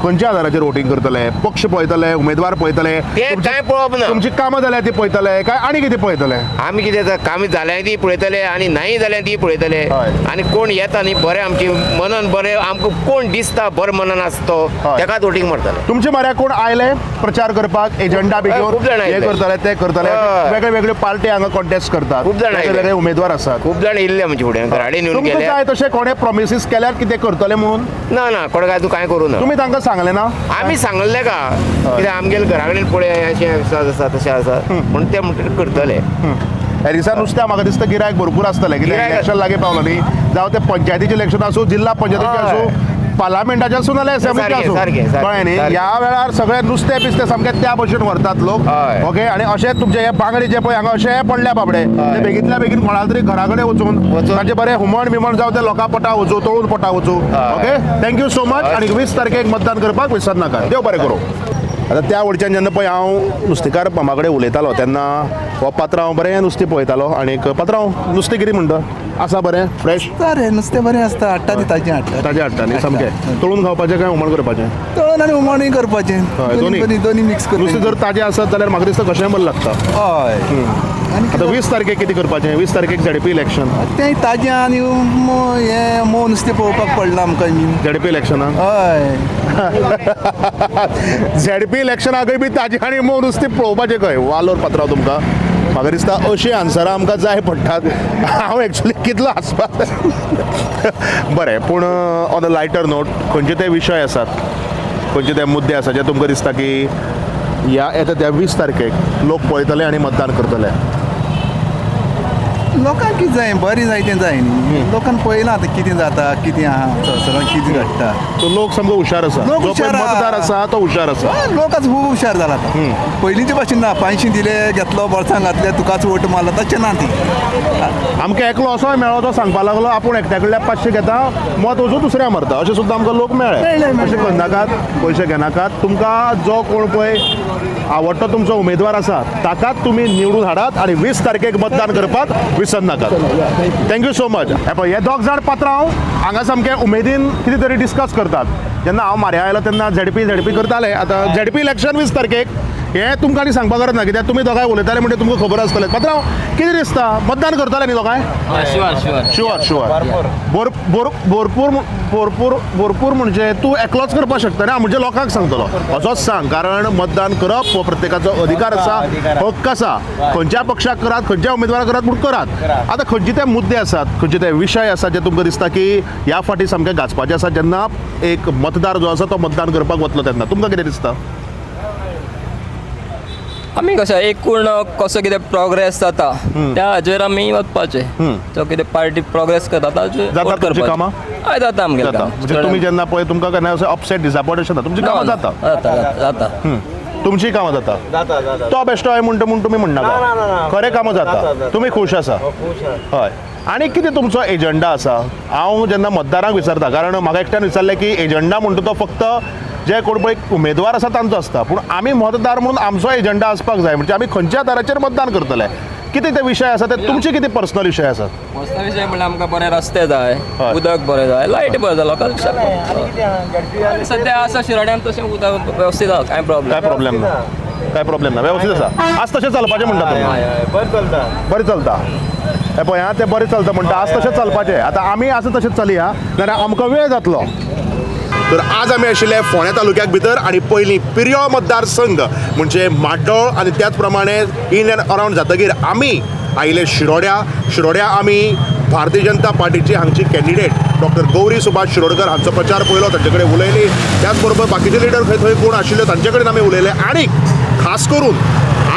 खंयच्या आधाराचेर वोटिंग करतले पक्ष पळयतले उमेदवार पळयतले ते कांय पळोवप ना तुमची कामां जाल्यार ती पळयतले काय आनी कितें पळयतले आमी कितें कामी जाल्यार ती पळयतले आनी नाही जाल्यार ती पळयतले हय. आनी कोण येता न्ही बरें आमची मनन बरें आमकां कोण दिसता बरें मनन आसता तो हय. तेकाच वोटिंग मारतले तुमचे म्हऱ्या कोण आयले प्रचार करपाक एजंडा बी हय, घेवन खूब जाण हे आयले. करतले ते करतले हय. वेगळे वेगळे पार्टी हांगा कॉन्टेस्ट करतात खूब जाण आयले. वेगळे उमेदवार आसात खूब जाण येयल्ले आमचे फुडें घराडे येवन तुमकां गेले जाय तशें कोणे प्रॉमिसीस केल्यार कितें करतले म्हणून ना ना कोण काय तूं कांय करूं ना तुमी तांकां सांगले ना आमी सांगले का कित्याक आमगेले घरा कडेन पळय अशें आसा तशें आसा म्हणून ते म्हणटकीर करतले ह्या दिसा नुस्त्या म्हाका दिसता गिरायक भरपूर आसतलें कित्याक गिरायक- इलेक्शन लागीं पावलो न्ही जावं ते पंचायतीचें इलेक्शन आसूं जिल्ला पंचायतीचें हय. आसूं पार्लामेंटाचें आसूं नाल्यार असेंब्लीचें सारकें, आसूं सारकें, सारकें, कळ्ळें न्ही सारकें. ह्या वेळार सगळे नुस्तें बिस्तें सामकें त्या भशेन व्हरतात लोक हय. ओके आनी अशें तुमचे हे बांगडे जे पळय हांगा अशे पडल्या बाबडे ते बेगींतल्या बेगीन कोणाला तरी घरा कडेन वचून तांचे बरें हुमण बिमण जावं ते लोकां पोटा वचूं तळून पोटा वचूं ओके थँक्यू सो मच आनी 20 तारखेक मतदान करपाक विसर नाका देव बरें करूं आतां त्या वडच्यान जेन्ना पळय हांव नुस्तेकार मामा कडेन उलयतालो तेन्ना हो पात्रांव बरें नुस्तें पळयतालो आनीक पात्रांव नुस्तें कितें म्हणटा आसा बरें फ्रेश बरें नुस्तें बरें आसता हाडटा ती ताजें हाडटा ताजें हाडटा न्ही सामकें तळून खावपाचें काय हुमण करपाचें तळून आनी हुमणूय करपाचें हय दोनी दोनी मिक्स नुस्तें करपाचें जर ताजें आसत जाल्यार म्हाका दिसता कशें बरें लागता हय आतां 20 तारखेक कितें करपाचें 20 तारखेक झडपी इलेक्शन तें ताजें आनी हें मोव नुस्तें पळोवपाक पडलां आमकां बीन झडपी इलेक्शनाक हय झडपी इलेक्शनाकय बी ताजें आनी मोव नुस्तें पळोवपाचें खंय वालोर पात्रांव तुमकां म्हाका दिसता अशीं आन्सरां आमकां जाय पडटात हांव एक्चुली कितलो हांसपाक बरें पूण ऑन अ लायटर नोट खंयचे ते विशय आसात खंयचे ते मुद्दे आसात जे तुमकां दिसता की ह्या येता त्या 20 तारखेक लोक पळयतले आनी मतदान करतले लोकांक कितें जाय बरें जाय तें जाय न्ही लोकांक पळयलां आतां कितें जाता कितें आहा सगळें कितें घडटा तो लोक सामको हुशार आसा लोक जो पळय हुशार आहा. मतदार आसा तो हुशार आसा हय, लोक आतां खूब हुशार जाला आतां पयलींचे भाशेन ना 500 दिले घेतलो बोल्सांत घातले तुकाच वोट मारलो तशें ना ती आमकां एकलो असोय मेळ्ळो तो सांगपा लागलो आपूण एकट्या कडल्यान 500 घेता मत वचून दुसऱ्या मारता अशें सुद्दां आमकां लोक मेळ्ळे अशें करनाकात पयशे घेनाकात तुमकां जो कोण पळय आवडटो तुमचो उमेदवार आसा ताकाच तुमी निवडून हाडात आनी 20 तारखेक मतदान करपाक विसर नाकात थँक्यू सो मच हे पळय हे दोग जाण पात्रांव हांगा सामके उमेदीन कितें तरी डिस्कस करतात जेन्ना हांव म्हाऱ्या आयलो तेन्ना झडपी करताले आतां झडपी इलेक्शन 20 तारखेक हें तुमकां आनी सांगपाक गरज ना कित्याक तुमी दोगांय उलयताले म्हणजे तुमकां खबर आसतलें पात्रांव कितें दिसता मतदान करतले न्ही दोगांय शुअर शुअर भरपूर म्हणजे तूं एकलोच करपाक शकता ना म्हणजे लोकांक सांगतलो असोच सांग कारण मतदान करप हो प्रत्येकाचो अधिकार आसा हक्क आसा खंयच्या पक्षाक करात खंयच्या उमेदवाराक करात पूण करात आतां खंयचे ते मुद्दे आसात खंयचे ते विशय आसात जे तुमकां दिसता की ह्या फाटी सामके गाजपाचे आसा जेन्ना एक मतदार जो आसा तो मतदान करपाक वतलो तेन्ना तुमकां कितें दिसता आमी कशें एकूण कसो कितें प्रोग्रेस जाता त्या हाजेर आमी वचपाचे तो कितें पार्टी प्रोग्रेस करता ताजेर जातात तुमची कामां हय जाता आमगे जाता म्हणजे तुमी जेन्ना पळय तुमकां केन्ना अशें अपसेट डिसअपॉयंट अशें ना तुमची कामां जाता तुमची कामां जाता तो बेश्टो हय म्हणटा म्हूण तुमी म्हणनाका खरें कामां जाता तुमी खूश आसा हय आनी कितें तुमचो एजंडा आसा हांव जेन्ना मतदारांक विचारता कारण म्हाका एकट्यान विचारलें की एजंडा म्हणटा तो फक्त जे कोण पळय उमेदवार आसा तांचो आसता पूण आमी मतदार म्हणून आमचो एजंडा आसपाक जाय म्हणजे आमी खंयच्या आदाराचेर मतदान करतले कितें ते विशय आसा ते तुमचे कितें पर्सनल विशय आसात पर्सनल विशय म्हणल्यार आमकां बरे रस्ते जाय उदक बरें जाय लायट बरें जाय लोकांक सद्या आसा शिरोड्यान तशें उदक वेवस्थीत आसा कांय प्रॉब्लेम ना वेवस्थीत आसा आज तशें चलपाचें म्हणटा तुमी बरें चलता हे पळय आं तें बरें चलता म्हणटा आज तशें चलपाचें आतां आमी आसा तशें चलया जाल्यार आमकां वेळ जातलो तर आज आमी आशिल्ले फोंड्या तालुक्याक भितर आनी पयलीं पिर्यो मतदारसंघ म्हणजे माड्डोळ आनी त्याच प्रमाणे इन एंड अरावंड जातकीर आमी आयिल्ले शिरोड्या आमी भारतीय जनता पार्टीची हांगची कॅन्डिडेट डॉक्टर गौरी सुभाष शिरोडकर हांचो प्रचार पळयलो तांचे कडेन उलयली त्याच बरोबर बाकीचे लिडर खंय कोण आशिल्ले तांचे कडेन आमी उलयले आनी खास करून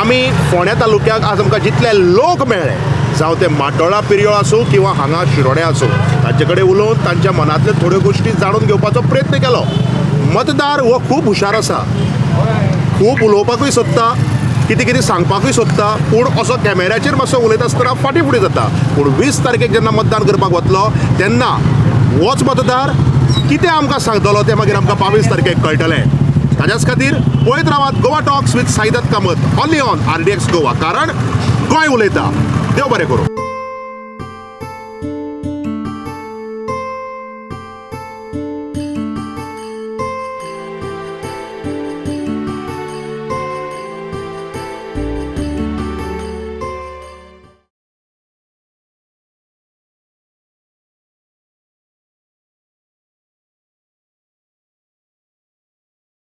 आमी फोंड्या तालुक्याक आज आमकां जितले लोक मेळ्ळे जावं ते माड्डोळा पिर्यो आसूं किंवा हांगा शिरोड्या आसूं तांचे कडेन उलोवन तांच्या मनांतल्यो थोड्यो गोश्टी जाणून घेवपाचो प्रयत्न केलो मतदार हो खूब हुशार आसा खूब उलोवपाकूय सोदता कितें कितें सांगपाकूय सोदता पूण असो कॅमेऱ्याचेर मातसो उलयता आसतना फाटीं फुडें जाता. पूण 20 तारखेक जेन्ना मतदान करपाक वतलो तेन्ना होच मतदार कितें आमकां सांगतलो तें मागीर आमकां 22 तारखेक कळटलें. ताच्याच खातीर पळयत रावात Goa talks with Saidatt Kamat only on RDX Goa, कारण गोंय उलयता. देव बरें करूं.